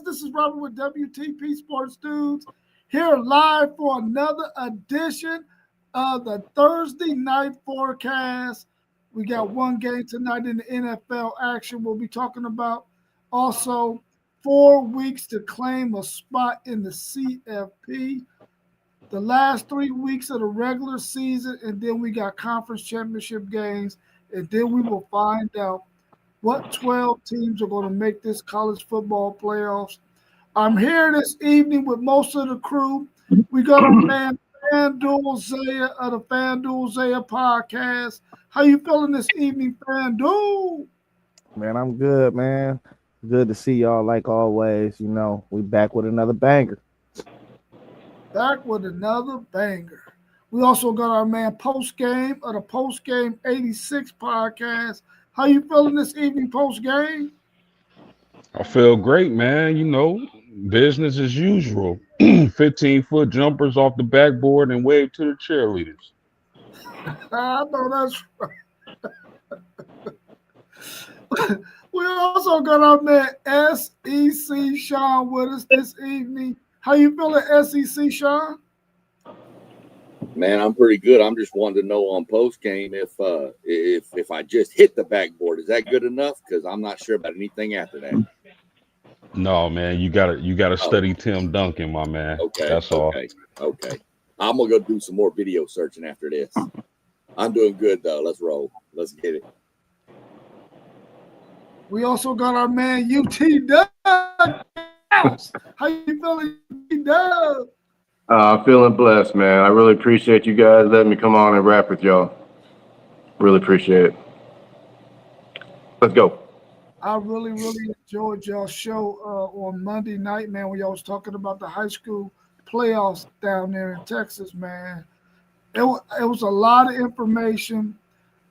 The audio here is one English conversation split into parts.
This is Robert with WTP Sports Dudes here live for another edition of the Thursday night forecast. We got one game tonight in the NFL action. We'll be talking about also 4 weeks to claim a spot in the CFP, the last 3 weeks of the regular season, and then we got conference championship games, and then we will find out what 12 teams are going to make this college football playoffs. I'm here this evening with most of the crew. We got our man FanDuel Zaya of the FanDuel Zaya podcast. How you feeling this evening, FanDuel? Man, I'm good, man. Good to see y'all like always. You know, we back with another banger. Back with another banger. We also got our man Post Game of the Post Game 86 podcast. How you feeling this evening, Post Game? I feel great, man. You know, business as usual. 15-foot jumpers off the backboard and wave to the cheerleaders. I know that's right. We also got our man SEC Sean with us this evening. How you feeling, SEC Sean? Man, I'm pretty good. I'm just wanting to know on post game if I just hit the backboard, is that good enough? Because I'm not sure about anything after that. No, man, you gotta study Tim Duncan, my man. Okay, that's all. Okay. I'm gonna go do some more video searching after this. I'm doing good though. Let's roll. Let's get it. We also got our man UT Dub. How you feeling, UT Dub? I'm feeling blessed, man. I really appreciate you guys letting me come on and rap with y'all. Really appreciate it. Let's go. I really enjoyed y'all's show on Monday night, man, when y'all was talking about the high school playoffs down there in Texas, man. It was a lot of information,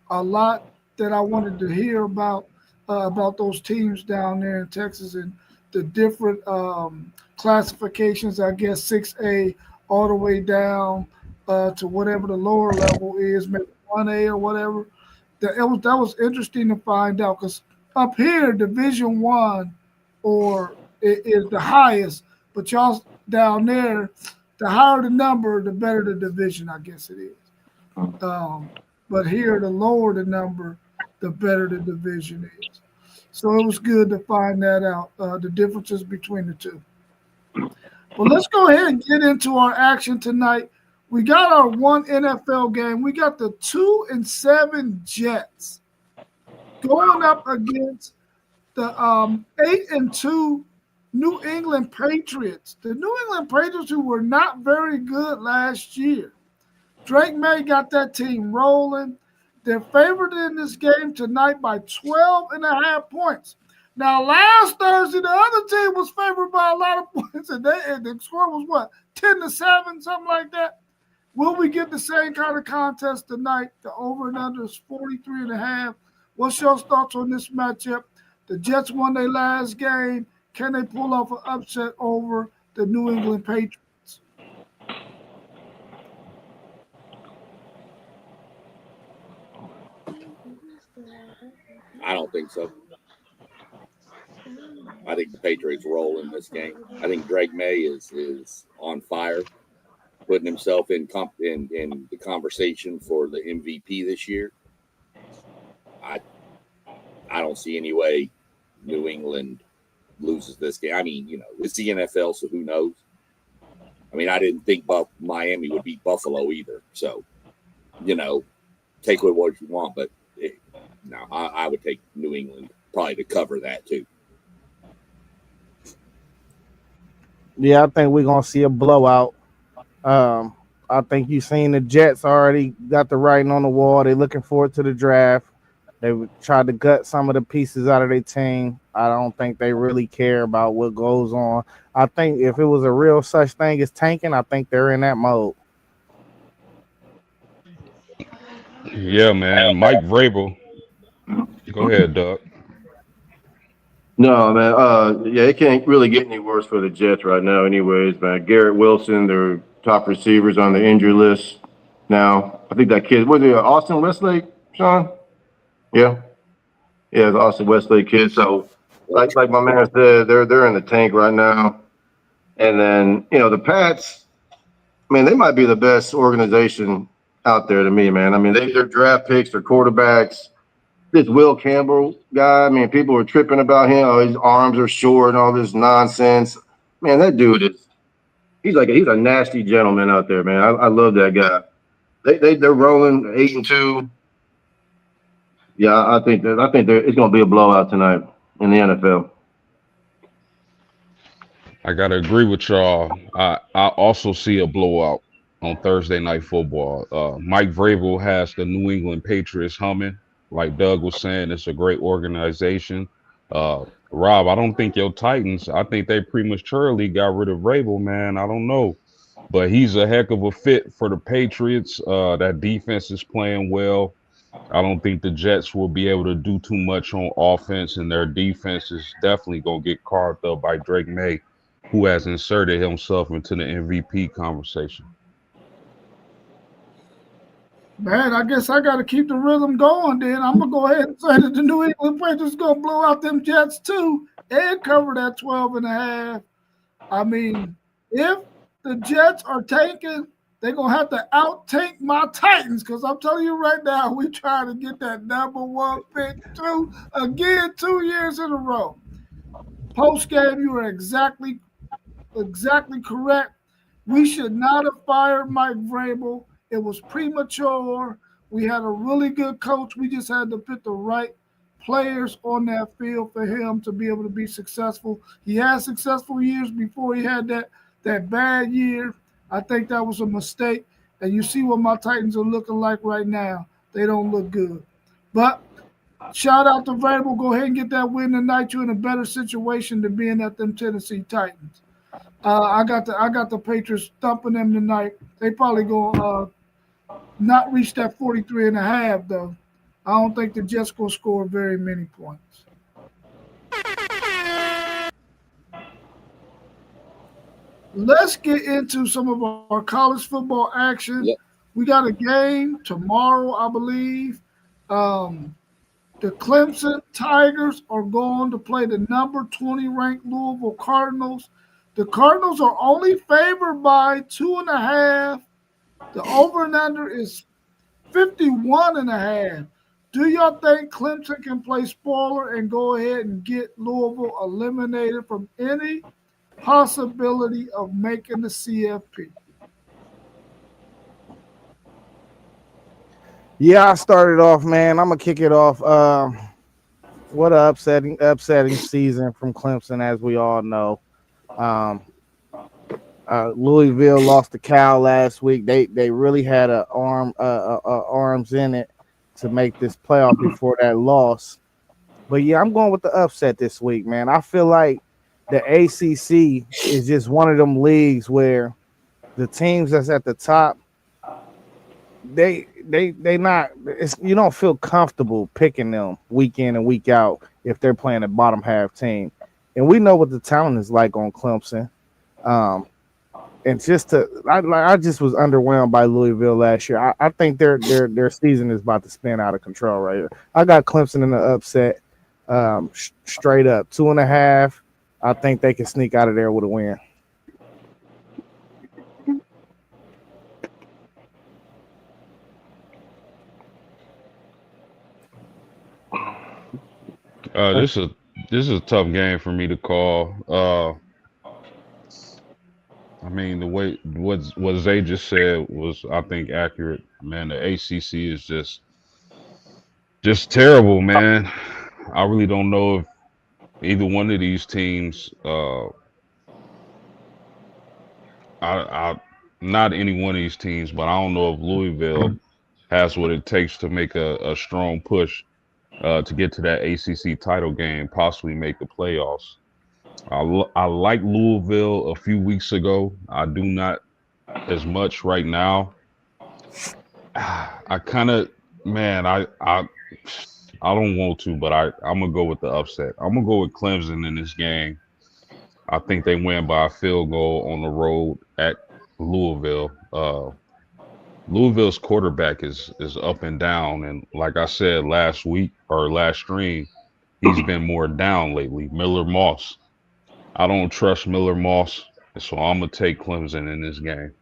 a lot that I wanted to hear about those teams down there in Texas and the different classifications, I guess 6A all the way down to whatever the lower level is, maybe 1A or whatever. That was interesting to find out because up here, Division I is the highest, but y'all down there, the higher the number, the better the division, I guess it is. But here, the lower the number, the better the division is. So it was good to find that out, the differences between the two. Well, let's go ahead and get into our action tonight. We got our one NFL game. We got the 2-7 Jets going up against the 8-2 New England Patriots. The New England Patriots who were not very good last year. Drake May got that team rolling. They're favored in this game tonight by 12.5 points. Now, last Thursday, the other team was favored by a lot of points, and the score was what, 10-7, something like that? Will we get the same kind of contest tonight? The over and under is 43.5. What's your thoughts on this matchup? The Jets won their last game. Can they pull off an upset over the New England Patriots? I don't think so. I think the Patriots roll in this game. I think Drake May is on fire, putting himself in the conversation for the MVP this year. I don't see any way New England loses this game. I mean, you know, it's the NFL, so who knows? I mean, I didn't think Miami would beat Buffalo either. So, you know, take what you want, but no, I would take New England probably to cover that too. Yeah, I think we're gonna see a blowout. I think you've seen the Jets already got the writing on the wall. They're looking forward to the draft. They tried to gut some of the pieces out of their team. I don't think they really care about what goes on. I think if it was a real such thing as tanking, I think they're in that mode. Yeah, man. Mike Vrabel. Go ahead, Doug. No, man. Yeah, it can't really get any worse for the Jets right now anyways, man. Garrett Wilson, their top receivers on the injury list now. I think that kid, was it Austin Westlake, Sean? Yeah. Yeah, the Austin Westlake kid. So like my man said, they're in the tank right now. And then the Pats, man, they might be the best organization out there to me, man. I mean, their draft picks, their quarterbacks. This Will Campbell guy, I mean, people are tripping about him. Oh, his arms are short and all this nonsense. Man, that dude he's a nasty gentleman out there, man. I love that guy. They're rolling 8-2. Yeah, I think it's gonna be a blowout tonight in the NFL. I gotta agree with y'all. I also see a blowout on Thursday night football. Mike Vrabel has the New England Patriots humming. Like Doug was saying, it's a great organization. Rob, I don't think your Titans. I think they prematurely got rid of Vrabel, man. I don't know, but he's a heck of a fit for the Patriots. That defense is playing well. I don't think the Jets will be able to do too much on offense, and their defense is definitely gonna get carved up by Drake May, who has inserted himself into the MVP conversation. Man, I guess I got to keep the rhythm going then. I'm going to go ahead and say that the New England Patriots going to blow out them Jets too and cover that 12.5. I mean, if the Jets are tanking, they're going to have to out-tank my Titans because I'm telling you right now, we trying to get that number one pick too, again, 2 years in a row. Post-game, you are exactly correct. We should not have fired Mike Vrabel. It was premature. We had a really good coach. We just had to put the right players on that field for him to be able to be successful. He had successful years before he had that bad year. I think that was a mistake. And you see what my Titans are looking like right now. They don't look good. But shout out to Vrabel. Go ahead and get that win tonight. You're in a better situation than being at them Tennessee Titans. I got the Patriots thumping them tonight. They probably gonna not reach that 43.5 though. I don't think the Jets gonna score very many points. Let's get into some of our college football action. Yep. We got a game tomorrow, I believe. The Clemson Tigers are going to play the number 20 ranked Louisville Cardinals. The Cardinals are only favored by 2.5. The over and under is 51.5. Do y'all think Clemson can play spoiler and go ahead and get Louisville eliminated from any possibility of making the CFP? Yeah, I started off, man. I'm gonna kick it off. What a upsetting season from Clemson, as we all know. Louisville lost to Cal last week. They really had arms in it to make this playoff before that loss. But yeah, I'm going with the upset this week, man. I feel like the ACC is just one of them leagues where the teams that's at the top, they not. You don't feel comfortable picking them week in and week out if they're playing a bottom half team, and we know what the talent is like on Clemson. And I just was underwhelmed by Louisville last year. I think their season is about to spin out of control right here. I got Clemson in the upset, straight up 2.5. I think they can sneak out of there with a win. This is a tough game for me to call. I mean, the way what Zay just said was, I think, accurate. Man, the ACC is just terrible, man. I really don't know if either one of these teams, I not any one of these teams, but I don't know if Louisville has what it takes to make a strong push to get to that ACC title game, possibly make the playoffs. I like Louisville a few weeks ago. I do not as much right now. I kind of, man, I don't want to, but I'm gonna go with the upset. I'm gonna go with Clemson in this game. I think they win by a field goal on the road at Louisville. Louisville's quarterback is up and down, and like I said last week or last stream, He's been more down lately. Miller Moss. I don't trust Miller Moss, so I'm gonna take Clemson in this game.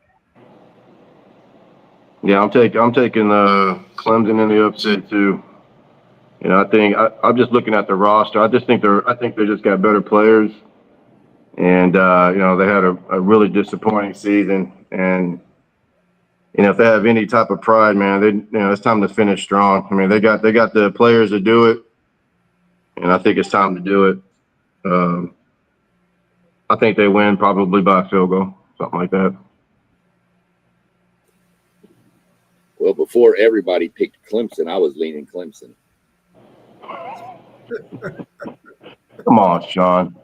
Yeah, I'm taking Clemson in the upset too. I'm just looking at the roster. I think they just got better players, and they had a really disappointing season. And if they have any type of pride, man, it's time to finish strong. I mean, they got the players to do it, and I think it's time to do it. Um, I think they win probably by a field goal, something like that. Well, before everybody picked Clemson, I was leaning Clemson. Come on, Sean.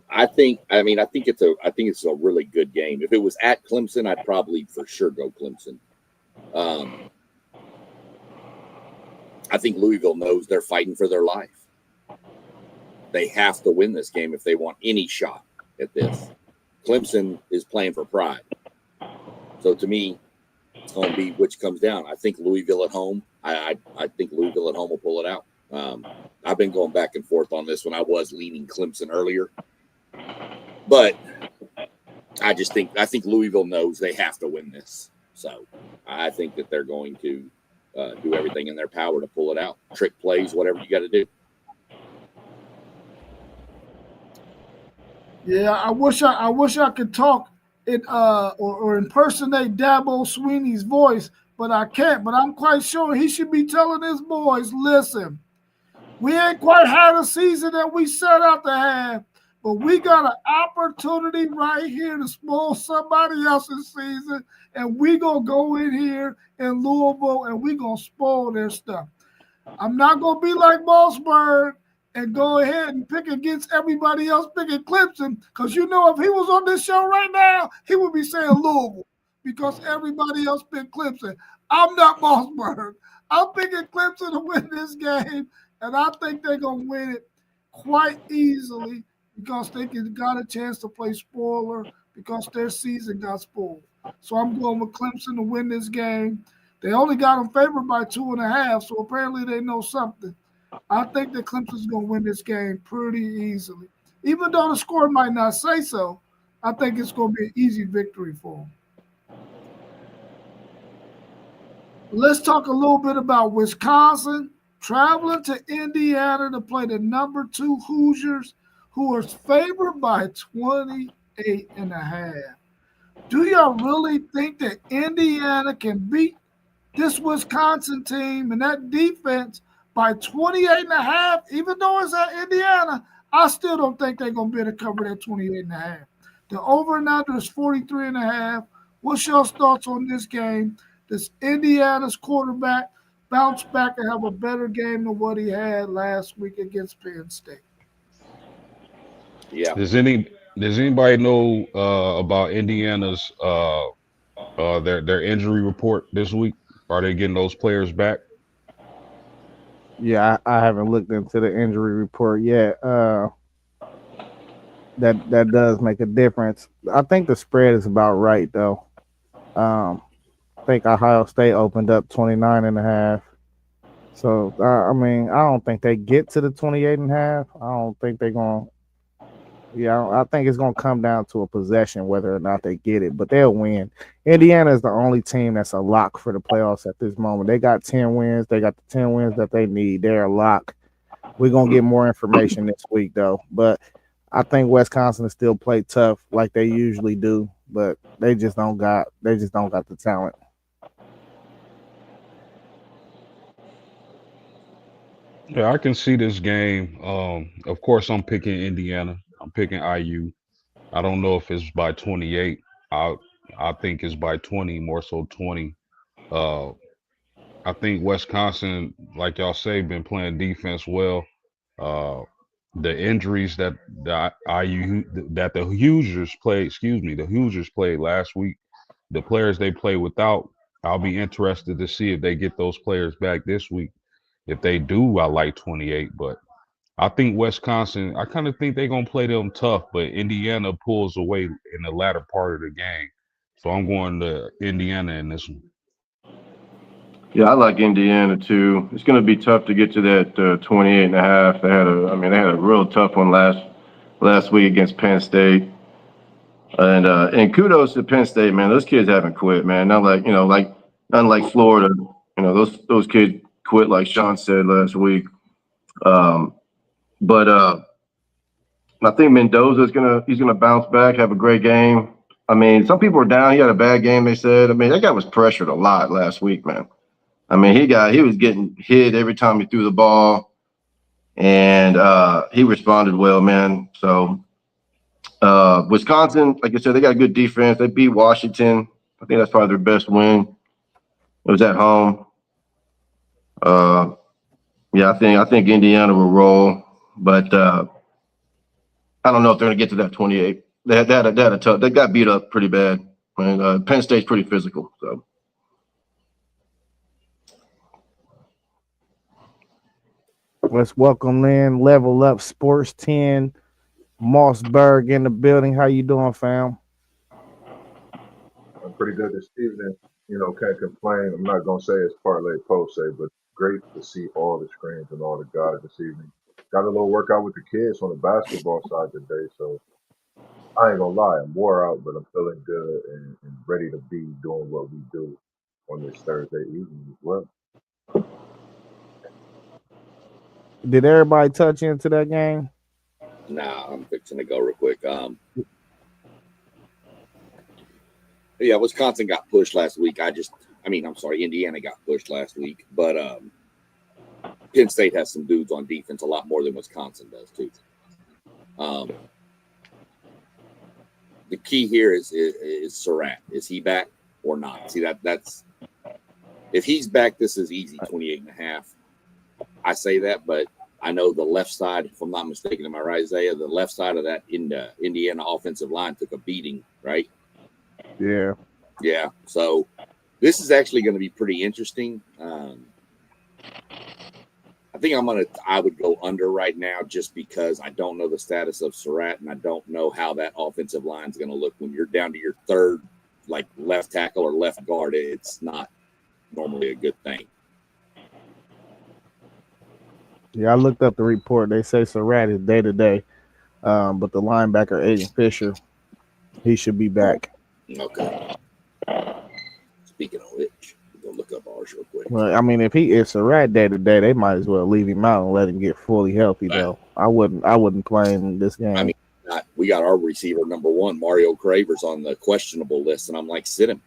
I think it's a really good game. If it was at Clemson, I'd probably for sure go Clemson. I think Louisville knows they're fighting for their life. They have to win this game if they want any shot at this. Clemson is playing for pride. So to me, it's going to be which comes down. I think Louisville at home. I think Louisville at home will pull it out. I've been going back and forth on this one. I was leaning Clemson earlier, but I think Louisville knows they have to win this. So I think that they're going to do everything in their power to pull it out. Trick plays, whatever you got to do. Yeah, I wish I could talk it or impersonate Dabo Sweeney's voice, but I can't. But I'm quite sure he should be telling his boys, listen, we ain't quite had a season that we set out to have, but we got an opportunity right here to spoil somebody else's season, and we gonna go in here in Louisville and we gonna spoil their stuff. I'm not gonna be like Mossberg and go ahead and pick against everybody else picking Clemson, because if he was on this show right now, he would be saying Louisville because everybody else picked Clemson. I'm not Mossberg. I'm picking Clemson to win this game, and I think they're going to win it quite easily because they got a chance to play spoiler because their season got spoiled. So I'm going with Clemson to win this game. They only got them favored by 2.5, so apparently they know something. I think that Clemson's going to win this game pretty easily. Even though the score might not say so, I think it's going to be an easy victory for them. Let's talk a little bit about Wisconsin traveling to Indiana to play the number 2 Hoosiers, who are favored by 28.5. Do y'all really think that Indiana can beat this Wisconsin team and that defense by 28.5, even though it's at Indiana? I still don't think they're going to be able to cover that 28.5. The over and under is 43.5. What's your thoughts on this game? Does Indiana's quarterback bounce back and have a better game than what he had last week against Penn State? Yeah. Does anybody know about Indiana's their injury report this week? Are they getting those players back? Yeah, I haven't looked into the injury report yet. That does make a difference. I think the spread is about right though. I think Ohio State opened up 29.5. So I mean, I don't think they get to the 28.5. I don't think they're going to. Yeah, I think it's going to come down to a possession whether or not they get it, but they'll win. Indiana is the only team that's a lock for the playoffs at this moment. They got 10 wins. They got the 10 wins that they need. They're a lock. We're going to get more information this week, though. But I think Wisconsin will still play tough like they usually do, but they just don't got the talent. Yeah, I can see this game. Of course, I'm picking Indiana. I'm picking IU. I don't know if it's by 28. I I think it's by 20, more so 20. Uh, I think Wisconsin, like y'all say, been playing defense well. Uh, the injuries that IU that the Hoosiers played, the Hoosiers played last week. The players they play without, I'll be interested to see if they get those players back this week. If they do, I like 28, but I think Wisconsin, I kind of think they're gonna play them tough, but Indiana pulls away in the latter part of the game. So I'm going to Indiana in this one. Yeah, I like Indiana too. It's going to be tough to get to that 28 and a half. They had a real tough one last week against Penn State. And kudos to Penn State, man. Those kids haven't quit, man. Not like, unlike Florida, those kids quit like Sean said last week. But I think he's gonna bounce back, have a great game. I mean, some people are down. He had a bad game, they said. I mean, that guy was pressured a lot last week, man. I mean, he was getting hit every time he threw the ball, and he responded well, man. So Wisconsin, like I said, they got a good defense. They beat Washington. I think that's probably their best win. It was at home. Uh, yeah, I think Indiana will roll, but I don't know if they're going to get to that 28. They had a tough. They got beat up pretty bad. And Penn State's pretty physical. So Let's welcome in Level Up Sports 10, Mossberg in the building. How you doing, fam? I'm pretty good this evening. Can't complain. I'm not gonna say it's parlay post say, but great to see all the screens and all the guys this evening. Got a little workout with the kids on the basketball side today, so I ain't gonna lie, I'm wore out, but I'm feeling good and ready to be doing what we do on this Thursday evening as well. Did everybody touch into that game? Nah, I'm fixing to go real quick. Yeah, Wisconsin got pushed last week. I'm sorry, Indiana got pushed last week, but Penn State has some dudes on defense a lot more than Wisconsin does too. The key here is Surratt. Is he back or not? See, that's if he's back, this is easy, 28 and a half. I say that, but I know the left side, if I'm not mistaken, am I right, Isaiah? The left side of that Indiana offensive line took a beating, right? Yeah. Yeah. So this is actually going to be pretty interesting. I think I would go under right now just because I don't know the status of Surratt and I don't know how that offensive line is going to look when you're down to your third, like left tackle or left guard. It's not normally a good thing. Yeah, I looked up the report. They say Surratt is day to day, but the linebacker Aiden Fisher, he should be back. Okay. Speaking of which, we'll look up ours real quick. Well, I mean, if Surratt day to day, they might as well leave him out and let him get fully healthy. Though I wouldn't play him in this game. I mean, we got our receiver number one, Mario Cravers, on the questionable list, and I'm like, sit him.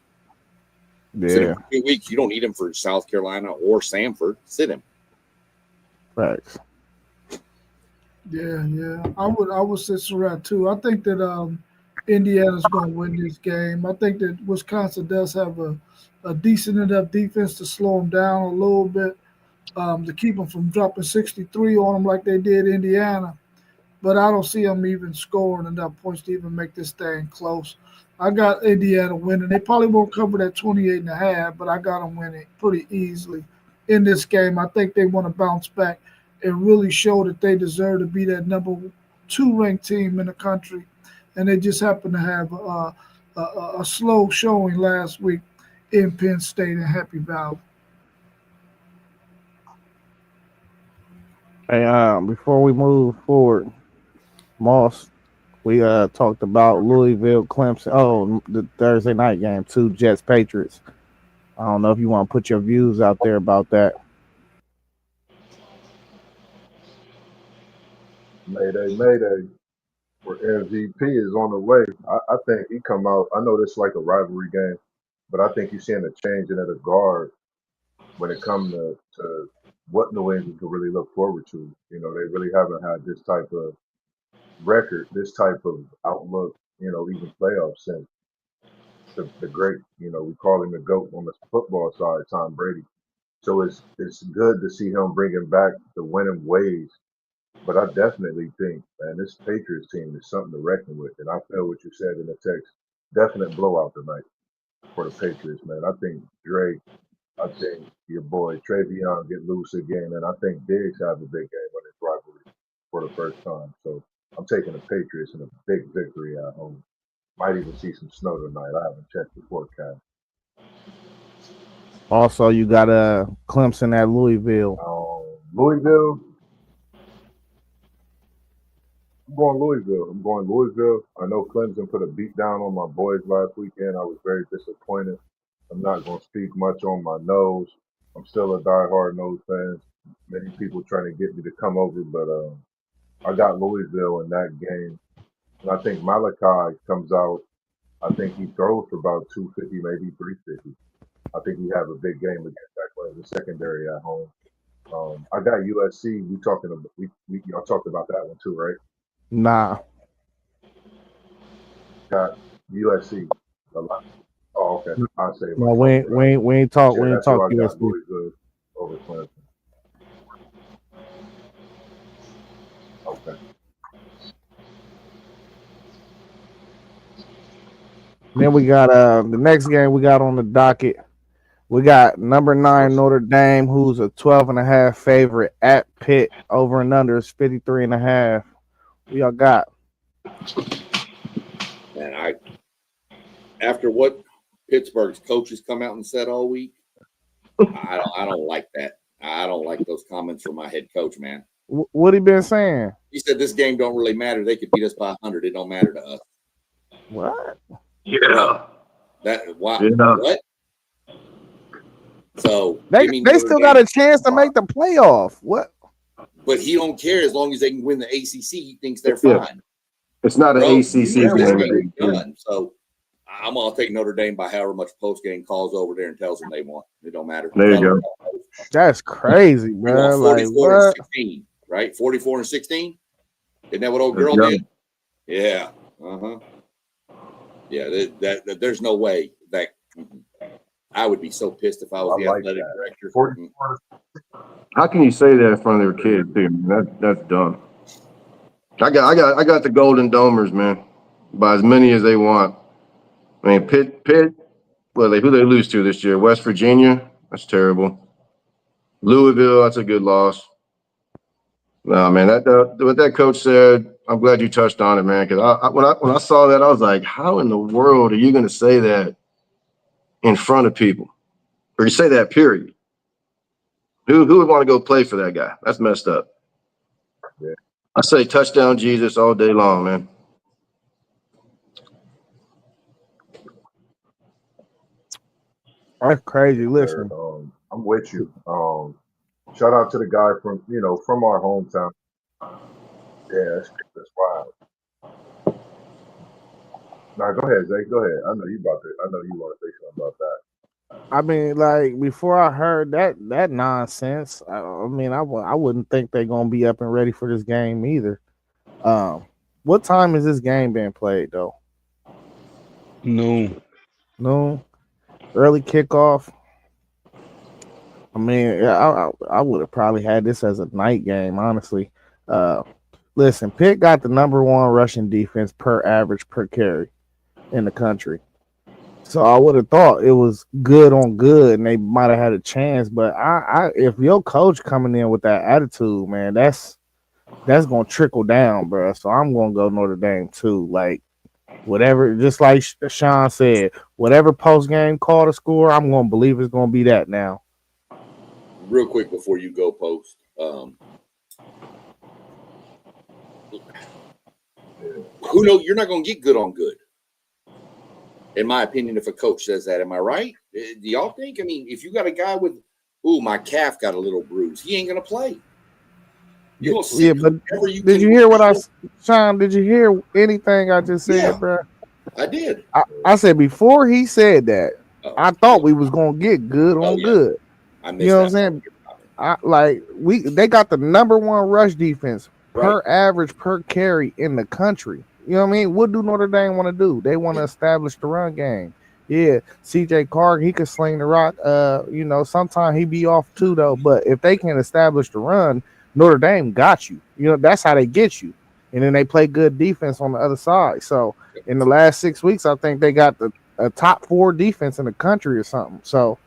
Yeah. Sit him for 2 weeks. You don't need him for South Carolina or Samford. Sit him. Thanks. Yeah. I would sit Surratt too. I think that Indiana's going to win this game. I think that Wisconsin does have a decent enough defense to slow them down a little bit, to keep them from dropping 63 on them like they did Indiana. But I don't see them even scoring enough points to even make this thing close. I got Indiana winning. They probably won't cover that 28 and a half, but I got them winning pretty easily in this game. I think they want to bounce back and really show that they deserve to be that number 2 ranked team in the country. And they just happened to have a slow showing last week in Penn State and Happy Valley. Hey, before we move forward, Moss, we talked about Louisville, Clemson. Oh, the Thursday night game, 2 Jets Patriots. I don't know if you want to put your views out there about that. Mayday. Where MVP is on the way. I think he come out. I know this is like a rivalry game, but I think you're seeing a change in the guard when it comes to what New England can really look forward to. They really haven't had this type of record, this type of outlook, even playoffs since the great, we call him the GOAT on the football side, Tom Brady. So it's good to see him bringing back the winning ways. But I definitely think, man, this Patriots team is something to reckon with. And I feel what you said in the text. Definite blowout tonight for the Patriots, man. I think Drake, I think your boy Travion get loose again, and I think Diggs have a big game on this rivalry for the first time. So I'm taking the Patriots in a big victory at home. Might even see some snow tonight. I haven't checked the forecast. Also, you got Clemson at Louisville. Louisville. I'm going Louisville. I'm going Louisville. I know Clemson put a beat down on my boys last weekend. I was very disappointed. I'm not going to speak much on my nose. I'm still a diehard nose fan. Many people trying to get me to come over, but I got Louisville in that game. And I think Malachi comes out. I think he throws for about 250, maybe 350. I think he have a big game against that Clemson secondary at home. I got USC. Y'all talked about that one too, right? Nah, Got USC. A lot. Oh, okay. I'll say no, like something. we ain't talk That's who I got. USC. Louisville over Clemson. Okay. Then we got the next game we got on the docket. We got number 9 Notre Dame, who's a 12.5 favorite at Pitt. Over and under is 53.5. Who y'all got? And after what Pittsburgh's coaches come out and said all week, I don't like that. I don't like those comments from my head coach, man. What he been saying? He said this game don't really matter. They could beat us by 100. It don't matter to us. What? Yeah. What? So they still got a chance to make the playoff. What? But he don't care as long as they can win the ACC. He thinks they're fine. It's not an ACC game. Done. So I'm gonna take Notre Dame by however much post game calls over there and tells them they want. It don't matter. There you go. That's crazy, bro. 44 and 16, right? 44 and 16. Isn't that what old girl did? Yeah. Yeah. That there's no way that. I would be so pissed if I was the athletic director. How can you say that in front of their kids, too? That's dumb. I got the Golden Domers, man, by as many as they want. I mean, Pitt. Who they lose to this year? West Virginia. That's terrible. Louisville. That's a good loss. No, man. What that coach said. I'm glad you touched on it, man. Because when I saw that, I was like, how in the world are you going to say that in front of people, or you say that period? Who would want to go play for that guy? That's messed up. Yeah. I say touchdown Jesus all day long, man. That's crazy. Listen, I'm with you. Shout out to the guy from our hometown. Yeah, that's wild. Now go ahead, Zay. Go ahead. I know you want to say something about that. I mean, like before I heard that nonsense, I wouldn't think they're gonna be up and ready for this game either. What time is this game being played though? Noon. Early kickoff. I mean, I would have probably had this as a night game, honestly. Listen, Pitt got the number 1 rushing defense per average per carry in the country. So I would have thought it was good on good, and they might have had a chance. But if your coach coming in with that attitude, man, that's gonna trickle down, bro. So I'm gonna go Notre Dame too. Like whatever, just like Sean said, whatever post game call to score, I'm gonna believe it's gonna be that now. Real quick before you go, Post. Who knows? You're not gonna get good on good. In my opinion, if a coach says that, am I right? Do y'all think? I mean, if you got a guy with, my calf got a little bruise, he ain't gonna play. But did you hear Sean? Did you hear anything I just said, bro? I did. I said before he said that, I thought we was gonna get good on good. You know what I'm saying? They got the number 1 rush defense per average per carry in the country. You know what I mean? What do Notre Dame want to do? They want to establish the run game. Yeah, CJ Carr, he could sling the rock. Sometimes he be off too, though. But if they can establish the run, Notre Dame got you. You know, that's how they get you. And then they play good defense on the other side. So in the last 6 weeks, I think they got a top 4 defense in the country or something. So,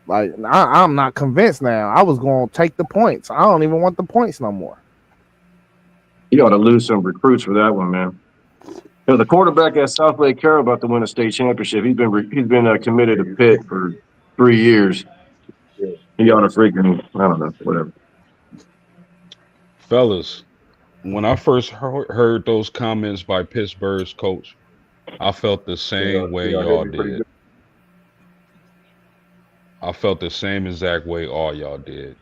like, I'm not convinced now. I was going to take the points. I don't even want the points no more. You ought to lose some recruits for that one, man. The quarterback at South Lake Carroll about to win a state championship. He's been committed to Pitt for 3 years. Yeah. He ought to freaking, I don't know, whatever. Fellas, when I first heard those comments by Pittsburgh's coach, I felt the same way Hit y'all me pretty did. good. I felt the same exact way all y'all did.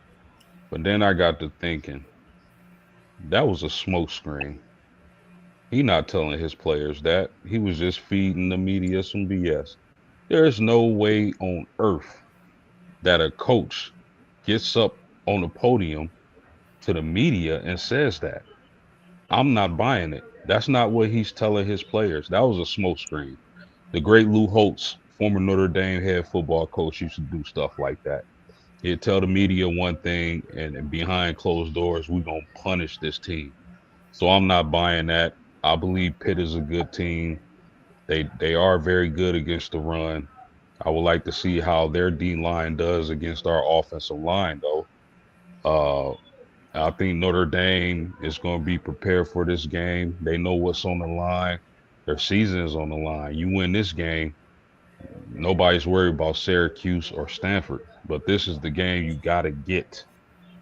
But then I got to thinking, that was a smokescreen. He not telling his players that. He was just feeding the media some BS. There's no way on earth that a coach gets up on the podium to the media and says that. I'm not buying it. That's not what he's telling his players. That was a smokescreen. The great Lou Holtz, former Notre Dame head football coach, used to do stuff like that. He'd tell the media one thing, and behind closed doors, we're going to punish this team. So I'm not buying that. I believe Pitt is a good team. They are very good against the run. I would like to see how their D line does against our offensive line, though. Uh, I think Notre Dame is going to be prepared for this game. They know what's on the line. Their season is on the line. You win this game, nobody's worried about Syracuse or Stanford. But this is the game you got to get.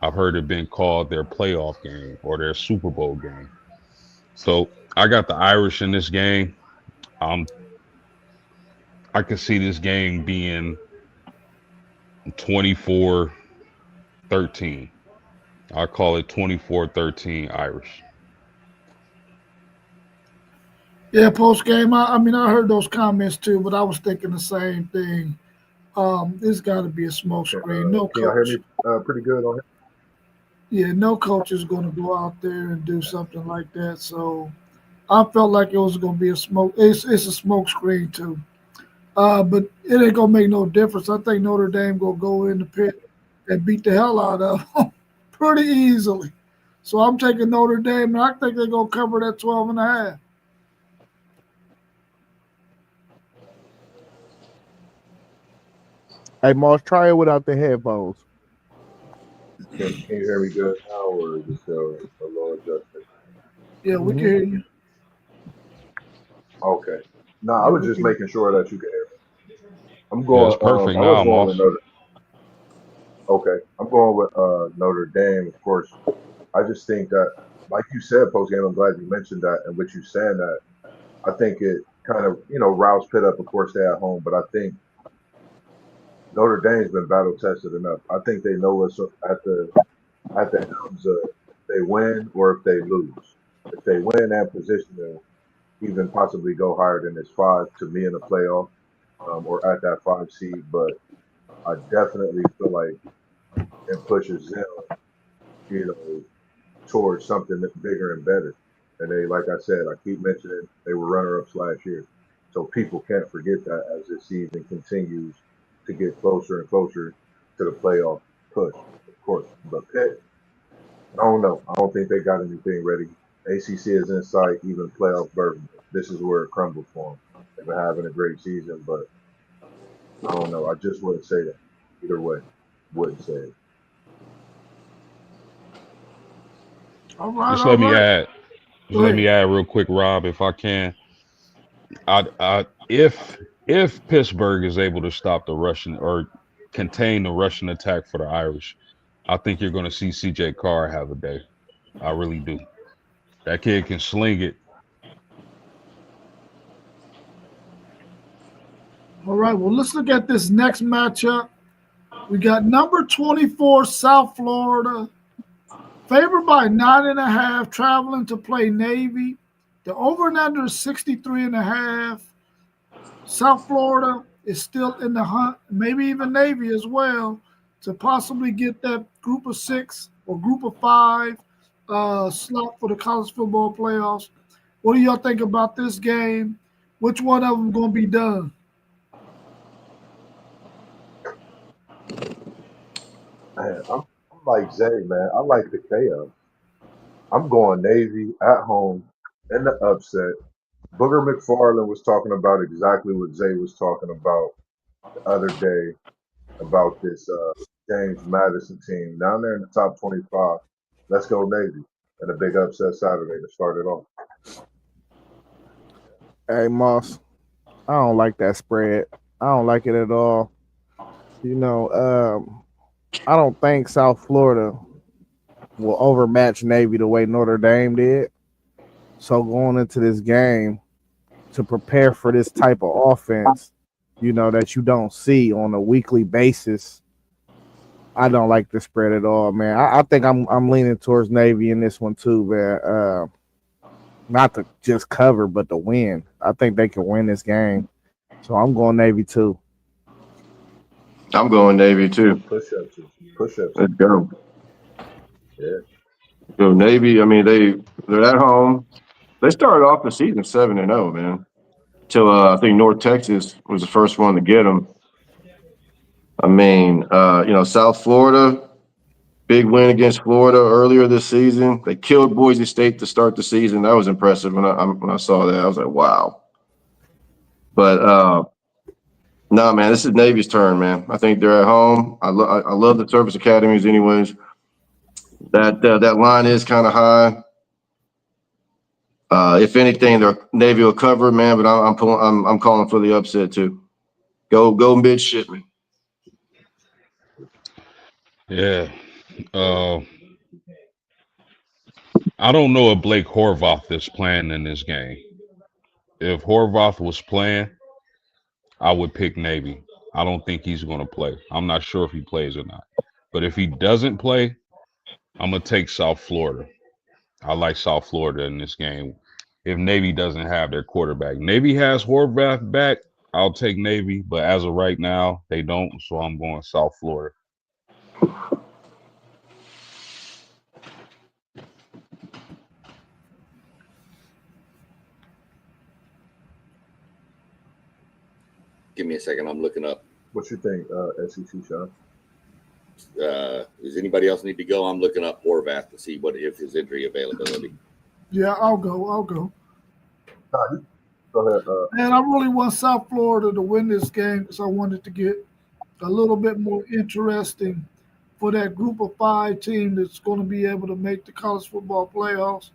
I've heard it been called their playoff game or their Super Bowl game. So I got the Irish in this game. Um, I can see this game being 24-13. I call it 24-13 Irish. Yeah, post game. I mean, I heard those comments too, but I was thinking the same thing. This got to be a smoke screen. No Can y'all hear me coach. pretty good on Yeah, no coach is going to go out there and do something like that. So I felt like it was going to be a smoke. It's a smoke screen too. But it ain't gonna make no difference. I think Notre Dame gonna go in the pit and beat the hell out of them pretty easily. So I'm taking Notre Dame, and I think they're gonna cover that 12 and a half. Hey, Moss, try it without the headphones. Can you hear me good now, or is it still a low adjustment? Yeah, we can hear you. Okay. No, I Yeah, was we just can. making sure that you can hear me. I'm Yeah, it's going. perfect I was now, going with Moss. Notre. Okay, I'm going with Notre Dame. Of course, I just think that, like you said, post game. I'm glad you mentioned that, and what you saying that. I think it kind of riles Pitt up. Of course, they're at home, but I think Notre Dame's been battle tested enough. I think they know what's at the helms of if they win or if they lose. If they win, that position to even possibly go higher than this five to me in the playoff, or at that five seed. But I definitely feel like it pushes them, you know, towards something that's bigger and better. And they, like I said, I keep mentioning they were runner-ups last year, so people can't forget that as this season continues to get closer and closer to the playoff push, of course. But Pitt, I don't know. I don't think they got anything ready. ACC is in sight, even playoff berth. This is where it crumbles for them. They've been having a great season, but I don't know. I just wouldn't say that. Either way, wouldn't say it. All right, Just all let me right. add. Just Go let me ahead. add real quick, Rob, if I can. If Pittsburgh is able to stop the Russian or contain the Russian attack for the Irish, I think you're going to see CJ Carr have a day. I really do. That kid can sling it. All right. Well, let's look at this next matchup. We got number 24 South Florida, favored by 9.5, traveling to play Navy. The over and under is 63 and a half. South Florida is still in the hunt, maybe even Navy as well, to possibly get that group of six or group of five slot for the college football playoffs. What do y'all think about this game? Which one of them going to be done? Man, I'm like Zay, man. I like the chaos. I'm going Navy at home in the upset. Booger McFarland was talking about exactly what Zay was talking about the other day about this James Madison team down there in the top 25. Let's go Navy and a big upset Saturday to start it off. Hey, Moss, I don't like that spread. I don't like it at all. You know, I don't think South Florida will overmatch Navy the way Notre Dame did. So going into this game to prepare for this type of offense, you know, that you don't see on a weekly basis, I don't like the spread at all, man. I think I'm leaning towards Navy in this one too, man. Not to just cover, but to win. I think they can win this game. So I'm going Navy too. I'm going Navy too. Push-ups. Push-ups. Let's go. Yeah. So Navy, I mean, they're at home. They started off the season 7-0, man. Till I think North Texas was the first one to get them. I mean, South Florida, big win against Florida earlier this season. They killed Boise State to start the season. That was impressive when I saw that. I was like, wow. But no, man, this is Navy's turn, man. I think they're at home. I love the service academies, anyways. That line is kind of high. If anything, the Navy will cover, man. But I'm calling for the upset too. Go midshipman. Yeah. I don't know if Blake Horvath is playing in this game. If Horvath was playing, I would pick Navy. I don't think he's going to play. I'm not sure if he plays or not. But if he doesn't play, I'm going to take South Florida. I like South Florida in this game. If Navy doesn't have their quarterback, Navy has Horvath back, I'll take Navy. But as of right now, they don't. So I'm going South Florida. Give me a second. I'm looking up. What you think, SEC, Sean? Does anybody else need to go? I'm looking up Horvath to see if his injury availability. Yeah, I'll go. Nah, go ahead. Man, I really want South Florida to win this game because I wanted to get a little bit more interesting for that group of 5 team that's going to be able to make the college football playoffs.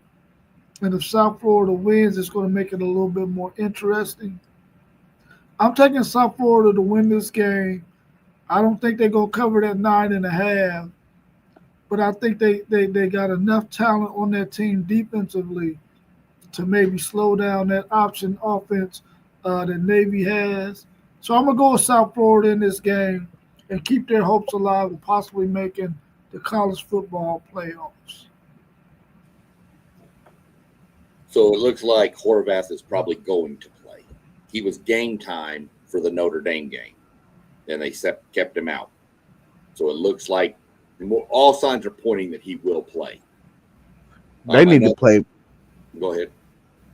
And if South Florida wins, it's going to make it a little bit more interesting. I'm taking South Florida to win this game. I don't think they're going to cover that 9.5, but I think they got enough talent on that team defensively to maybe slow down that option offense that Navy has. So I'm going to go with South Florida in this game and keep their hopes alive of possibly making the college football playoffs. So it looks like Horvath is probably going to play. He was game time for the Notre Dame game, and they kept him out. So it looks like all signs are pointing that he will play. They need to play. Go ahead.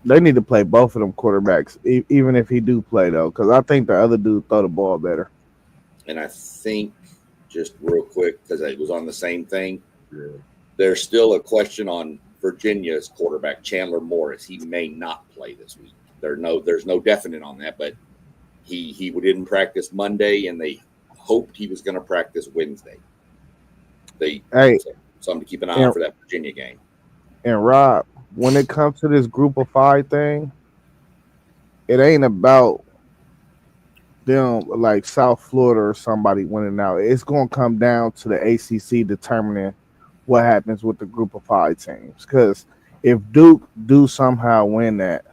They need to play both of them quarterbacks, even if he do play though, because I think the other dude throw the ball better. And I think just real quick, because it was on the same thing, Yeah. there's still a question on Virginia's quarterback, Chandler Morris. He may not play this week. There's no definite on that, but he didn't practice Monday, and they hoped he was going to practice Wednesday. Something to keep an eye on for that Virginia game. And Rob, when it comes to this group of 5 thing, it ain't about them like South Florida or somebody winning out. It's going to come down to the ACC determining what happens with the group of 5 teams. Because if Duke do somehow win that,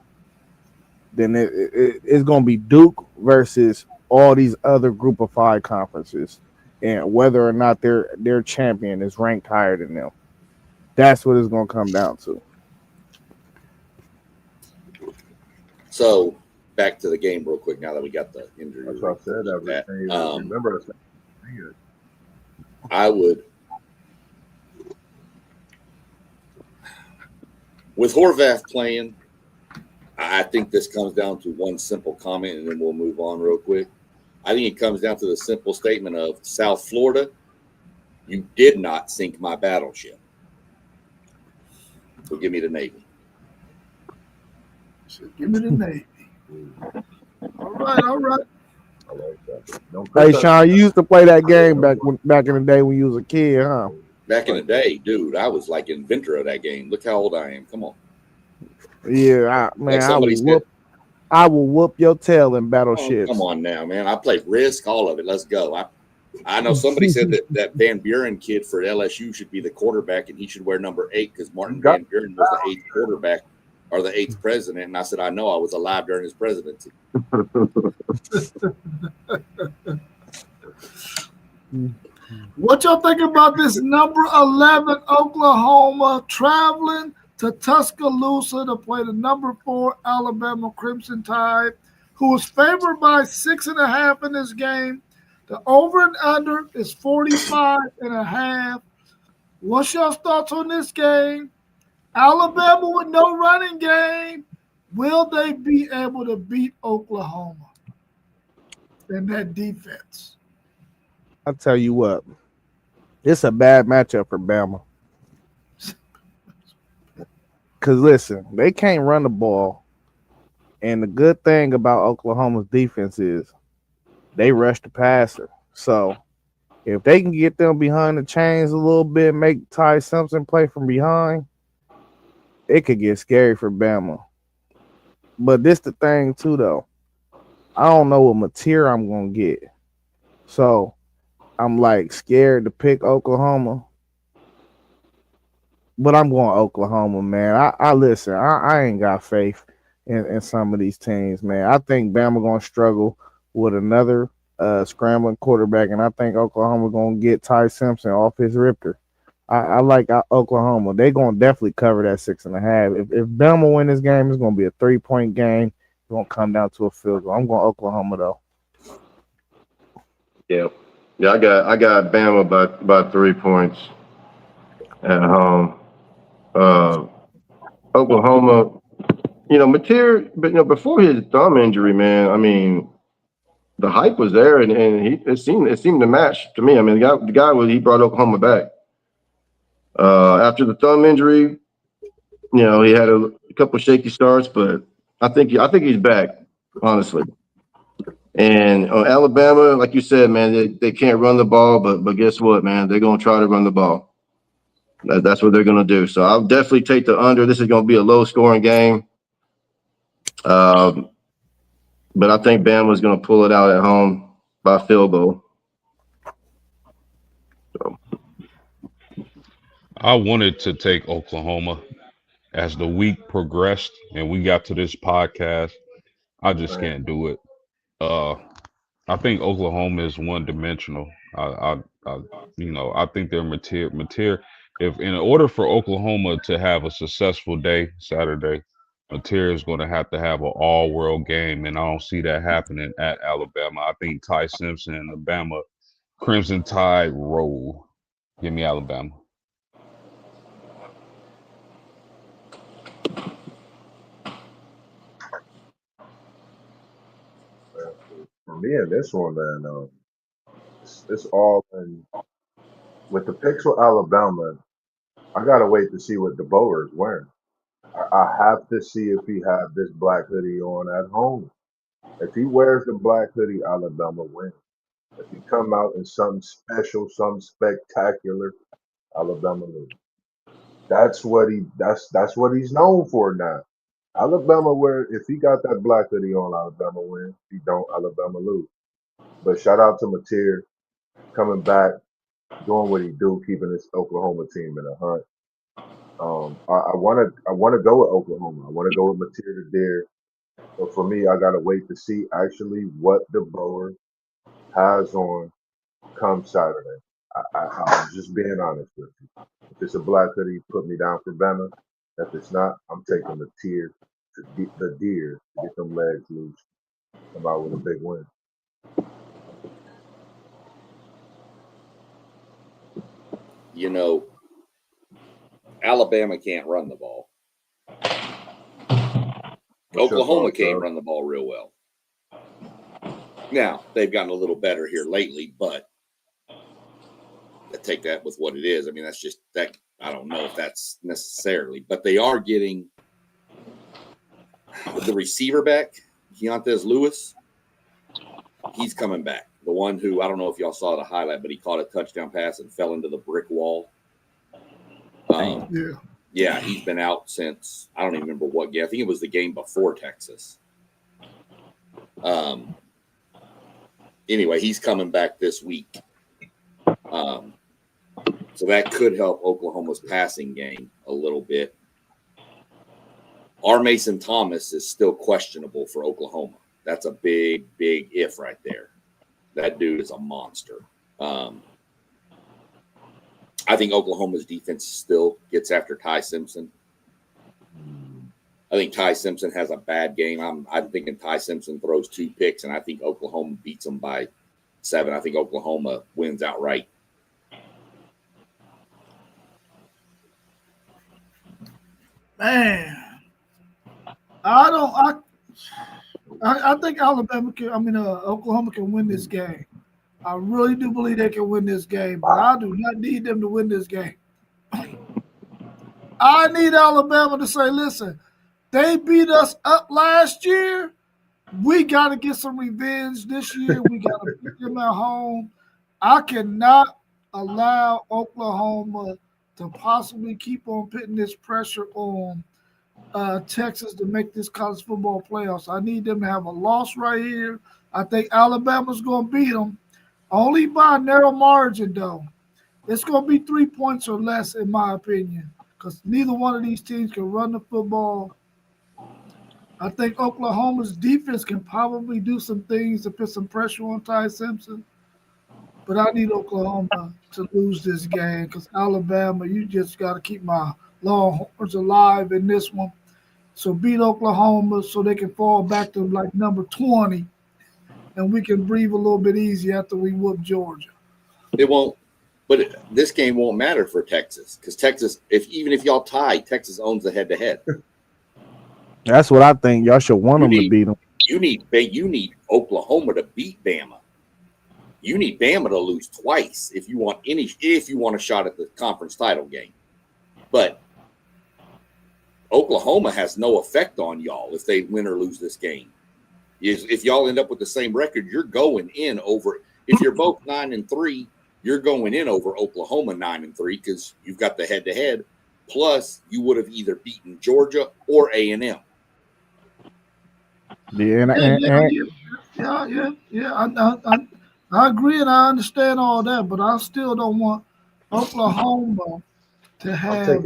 then it's going to be Duke versus all these other group of 5 conferences, and whether or not their champion is ranked higher than them. That's what it's going to come down to. So back to the game real quick. Now that we got the injury, That's what I said. Remember us. I would, with Horvath playing, I think this comes down to one simple comment, and then we'll move on real quick. I think it comes down to the simple statement of South Florida, you did not sink my battleship. So give me the Navy. So give me the Navy. All right. I like that. Hey, Sean, you used to play that game back in the day when you was a kid, huh? Back in the day, dude, I was like inventor of that game. Look how old I am. Come on. Yeah, I will whoop your tail in Battleships. Oh, come on now, man. I played Risk, all of it. Let's go. I know somebody said that Van Buren kid for LSU should be the quarterback and he should wear number 8 because Martin Van Buren was the 8th quarterback or the 8th president. And I said, I know, I was alive during his presidency. What y'all think about this number 11 Oklahoma traveling to Tuscaloosa to play the number 4 Alabama Crimson Tide, who was favored by 6.5 in this game? The over and under is 45.5. What's your thoughts on this game? Alabama with no running game. Will they be able to beat Oklahoma in that defense? I'll tell you what, it's a bad matchup for Bama. Because listen, they can't run the ball. And the good thing about Oklahoma's defense is they rush the passer. So if they can get them behind the chains a little bit, make Ty Simpson play from behind, it could get scary for Bama. But this the thing too, though. I don't know what material I'm gonna get. So I'm like scared to pick Oklahoma. But I'm going Oklahoma, man. I listen, I ain't got faith in some of these teams, man. I think Bama gonna struggle with another scrambling quarterback, and I think Oklahoma gonna get Ty Simpson off his ripper. I like Oklahoma. They gonna definitely cover that 6.5. If Bama win this game, it's gonna be a 3-point game. It's gonna come down to a field goal. I'm going Oklahoma though. Yeah, I got Bama by 3 points at home. Oklahoma, Mateer, but before his thumb injury, man, I mean, the hype was there, and it seemed to match to me. I mean, the guy he brought Oklahoma back after the thumb injury. He had a couple shaky starts, but I think he's back, honestly. And Alabama, like you said, man, they can't run the ball, but guess what, man? They're gonna try to run the ball. That's what they're gonna do. So I'll definitely take the under. This is gonna be a low scoring game. But I think Bama's going to pull it out at home by field goal. So. I wanted to take Oklahoma as the week progressed and we got to this podcast. I just can't do it. I think Oklahoma is one dimensional. I think they're material. If in order for Oklahoma to have a successful day Saturday, Mateer is going to have an all-world game, and I don't see that happening at Alabama. I think Ty Simpson and the Bama Crimson Tide roll. Give me Alabama. For me in this one, man, it's all in with the picks with Alabama. I gotta wait to see what DeBoer is wearing. I have to see if he have this black hoodie on at home. If he wears the black hoodie, Alabama wins. If he come out in something special, something spectacular, Alabama lose. That's what he's known for now. Alabama if he got that black hoodie on, Alabama wins. If he don't, Alabama lose. But shout out to Mateer coming back, doing what he do, keeping this Oklahoma team in a hunt. I wanna go with Oklahoma. I wanna go with Mateer to Deer. But for me, I gotta wait to see actually what DeBoer has on come Saturday. I'm just being honest with you. If it's a black hoodie, put me down for Bama. If it's not, I'm taking the deer to get them legs loose. Come out with a big win. Alabama can't run the ball. Oklahoma can't run the ball real well. Now, they've gotten a little better here lately, but I take that with what it is. I mean, that's just that. I don't know if that's necessarily, but they are getting the receiver back, Keontae Lewis. He's coming back. The one who, I don't know if y'all saw the highlight, but he caught a touchdown pass and fell into the brick wall. Yeah, he's been out since, I don't even remember what game. I think it was the game before Texas. Anyway, he's coming back this week. So that could help Oklahoma's passing game a little bit. Our Mason Thomas is still questionable for Oklahoma. That's a big, big if right there. That dude is a monster. I think Oklahoma's defense still gets after Ty Simpson. I think Ty Simpson has a bad game. I'm thinking Ty Simpson throws 2 picks, and I think Oklahoma beats them by 7. I think Oklahoma wins outright. Man, I think Oklahoma can win this game. I really do believe they can win this game, but I do not need them to win this game. I need Alabama to say, listen, they beat us up last year. We got to get some revenge this year. We got to beat them at home. I cannot allow Oklahoma to possibly keep on putting this pressure on Texas to make this college football playoffs. I need them to have a loss right here. I think Alabama's going to beat them, only by a narrow margin, though. It's going to be 3 points or less, in my opinion, because neither one of these teams can run the football. I think Oklahoma's defense can probably do some things to put some pressure on Ty Simpson. But I need Oklahoma to lose this game because Alabama, you just got to keep my Longhorns alive in this one. So beat Oklahoma so they can fall back to like number 20, and we can breathe a little bit easy after we whoop Georgia. It won't, but this game won't matter for Texas because Texas, even if y'all tie, Texas owns the head-to-head. That's what I think. Y'all should want them to beat them. You need Oklahoma to beat Bama. You need Bama to lose twice if you want a shot at the conference title game. But Oklahoma has no effect on y'all if they win or lose this game. If y'all end up with the same record, you're going in over. If you're both 9-3, you're going in over Oklahoma 9-3 because you've got the head-to-head. Plus, you would have either beaten Georgia or A&M. I agree and I understand all that, but I still don't want Oklahoma to have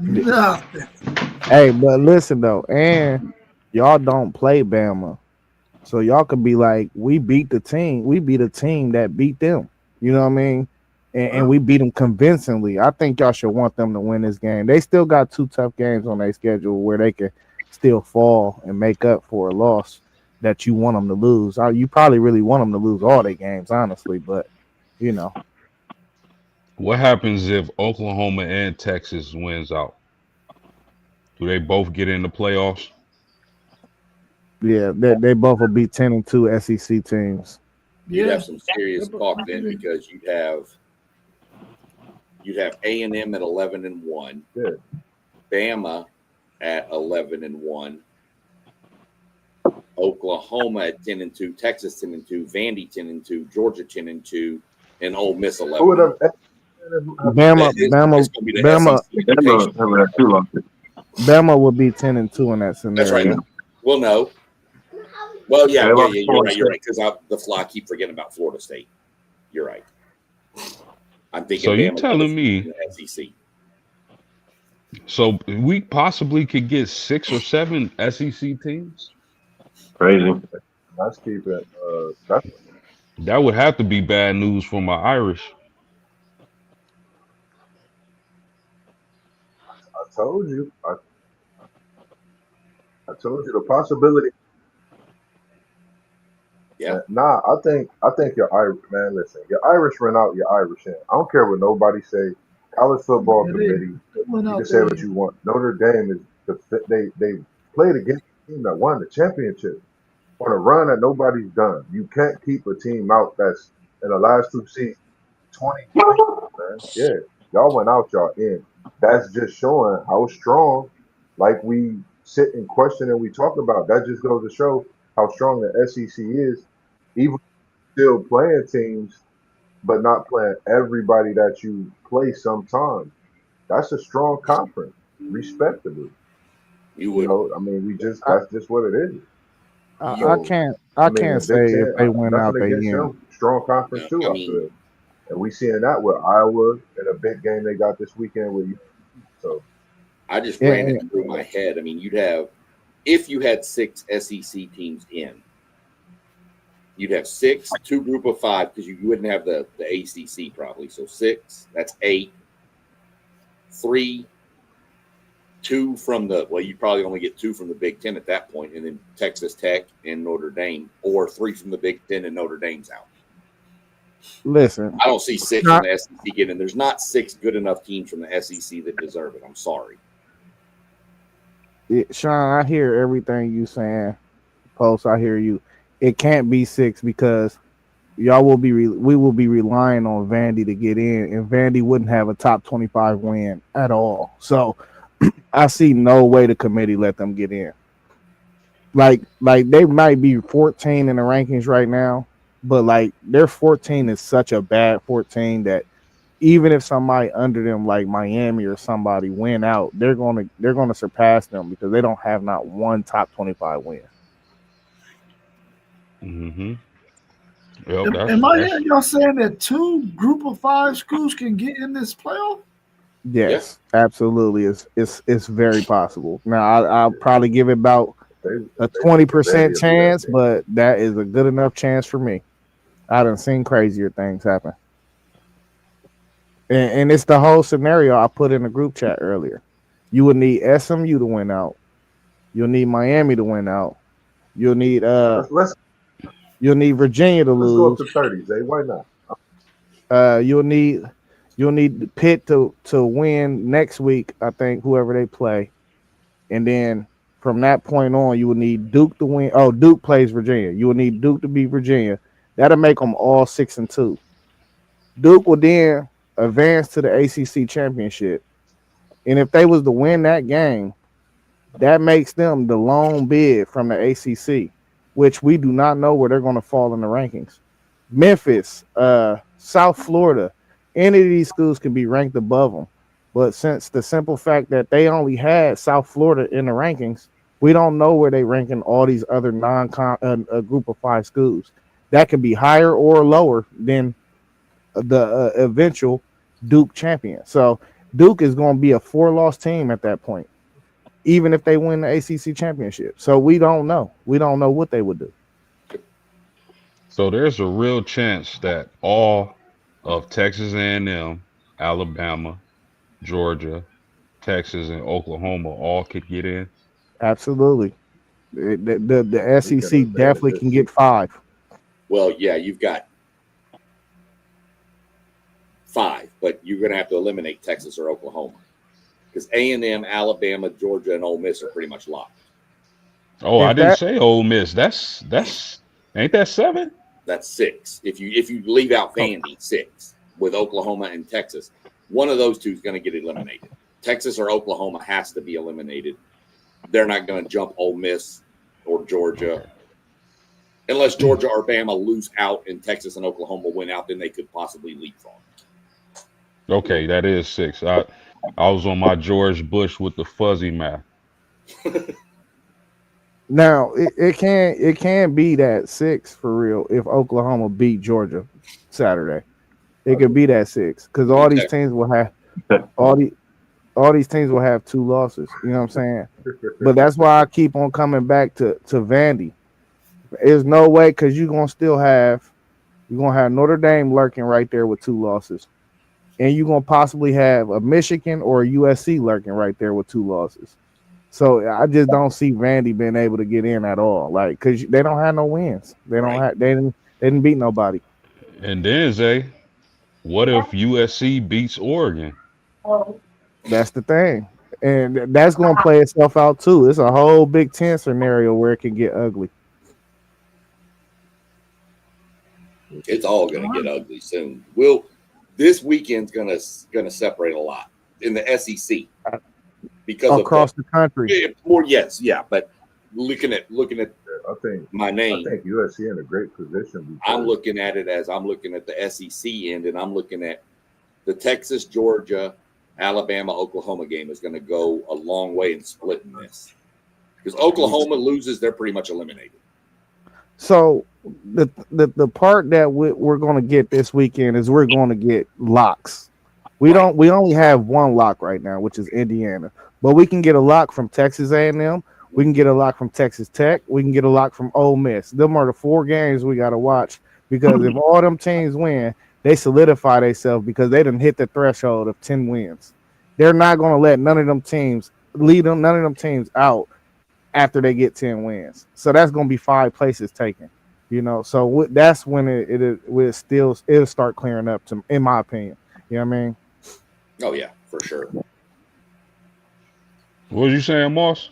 nothing. Hey, but listen though, and y'all don't play Bama, so y'all could be like, we beat the team. We beat a team that beat them. You know what I mean? And we beat them convincingly. I think y'all should want them to win this game. They still got 2 tough games on their schedule where they can still fall and make up for a loss that you want them to lose. You probably really want them to lose all their games, honestly, but you know. What happens if Oklahoma and Texas wins out? Do they both get in the playoffs? Yeah, they both will be 10-2 SEC teams. You'd have some serious talk then because you'd have A&M at 11-1, Bama at 11-1, Oklahoma at 10-2, Texas 10-2, Vandy 10-2, Georgia 10-2, and Ole Miss 11. Bama would be 10-2 in that scenario. That's right. Well, no. Well, yeah, you're right. Because I keep forgetting about Florida State. You're right. I'm thinking. So you're telling me SEC. So we possibly could get 6 or 7 SEC teams. Crazy. Let's keep it. That would have to be bad news for my Irish. I told you. I told you the possibility. Yeah. Nah, I think you're Irish, man. Listen, you're Irish run out, you're Irish in. I don't care what nobody say. College football committee, you can say what you want. Notre Dame is they played against a team that won the championship on a run that nobody's done. You can't keep a team out that's in the last 2 seasons 20, man. Yeah, y'all went out, y'all in. That's just showing how strong, like we sit and question and we talk about. That just goes to show how strong the SEC is, even still playing teams, but not playing everybody that you play sometimes. That's a strong conference, respectably. You know, I mean, that's just what it is. I can't say if they win out, they in. strong conference too. I I mean, feel, and we seeing that with Iowa in a big game they got this weekend with you. So I just ran And it through my head. I mean, you'd have, if you had 6 SEC teams in, you'd have 6, 2 group of 5, because you wouldn't have the ACC probably. So 6, that's 8, 3, 2 from the, well, you probably only get 2 from the Big Ten at that point, and then Texas Tech and Notre Dame, or 3 from the Big Ten and Notre Dame's out. listen, I don't see 6 from the SEC getting. There's not 6 good enough teams from the SEC that deserve it. I'm sorry. Sean, I hear everything you saying. Post, I hear you. It can't be 6 because we will be relying on Vandy to get in, and Vandy wouldn't have a top 25 win at all. So I see no way the committee let them get in. Like they might be 14 in the rankings right now, but like their 14 is such a bad 14 that even if somebody under them like Miami or somebody win out, they're gonna surpass them because they don't have not one top 25 win. Mm-hmm. Yep, Am I that's hearing y'all saying that 2 group of 5 schools can get in this playoff? Yes, absolutely. It's very possible. Now I'll probably give it about they a think that Vandy 20% will be that chance, game. but that is a good enough chance for me. I done seen crazier things happen. And it's the whole scenario I put in the group chat earlier. You would need SMU to win out. You'll need Miami to win out. You'll need Let's Virginia to go up lose. to 30, Zay. Why not? You'll need Pitt to win next week, I think, whoever they play. And then from that point on, you will need Duke to win. Oh, Duke plays Virginia. You will need Duke to beat Virginia. That'll make them all 6-2. Duke will then advance to the ACC championship. And if they was to win that game, that makes them the lone bid from the ACC, which we do not know where they're going to fall in the rankings. Memphis, South Florida, any of these schools can be ranked above them. But since the simple fact that they only had South Florida in the rankings, we don't know where they rank in all these other a group of 5 schools. That can be higher or lower than the eventual Duke champion. So Duke is going to be a 4-loss team at that point, even if they win the ACC championship. So we don't know. We don't know what they would do. so there's a real chance that all of Texas A&M, Alabama, Georgia, Texas, and Oklahoma all could get in. Absolutely. The We can SEC advantage definitely this can get season. 5. Well, yeah, you've got 5, but you're going to have to eliminate Texas or Oklahoma because A&M, Alabama, Georgia, and Ole Miss are pretty much locked. Oh, I If didn't that say Ole Miss. That's ain't that 7? That's 6. If you leave out oh, Vandy, 6 with Oklahoma and Texas, one of those two is going to get eliminated. Texas or Oklahoma has to be eliminated. They're not going to jump Ole Miss or Georgia. Okay. Unless Georgia or Bama lose out and Texas and Oklahoma win out, then they could possibly leapfrog. Okay, that is 6. I was on my George Bush with the fuzzy math. now it can be that 6 for real if Oklahoma beat Georgia Saturday. It could be that 6 because all these Okay. teams will have all these teams will have 2 losses. You know what I'm saying? But that's why I keep on coming back to Vandy. There's no way because you're gonna have Notre Dame lurking right there with 2 losses, and you're gonna possibly have a Michigan or a USC lurking right there with 2 losses. So I just don't see Vandy being able to get in at all, like because they don't have no wins. Right. They didn't beat nobody. And then Zay, what if USC beats Oregon? That's the thing, and that's gonna play itself out too. It's a whole Big Ten scenario where it can get ugly. It's all going to get ugly soon. This weekend's going to separate a lot in the SEC because Across the country. but looking at I think my name, USC in a great position. I'm looking at it as I'm looking at the SEC end, and I'm looking at the Texas, Georgia, Alabama, Oklahoma game is going to go a long way in splitting this because Oklahoma loses, they're pretty much eliminated. So the part that we're going to get this weekend is we're going to get locks. Right. We only have one lock right now, which is Indiana, but we can get a lock from Texas A&M. We can get a lock from Texas Tech. We can get a lock from Ole Miss. Them are the four games we got to watch because if all them teams win, they solidify themselves because they didn't hit the threshold of 10 wins. They're not going to let none of them teams lead them, none of them teams out after they get 10 wins. So that's going to be 5 places taken. So that's when it'll start clearing up to, in my opinion. You know what I mean? Oh yeah, for sure. What was you saying, Moss?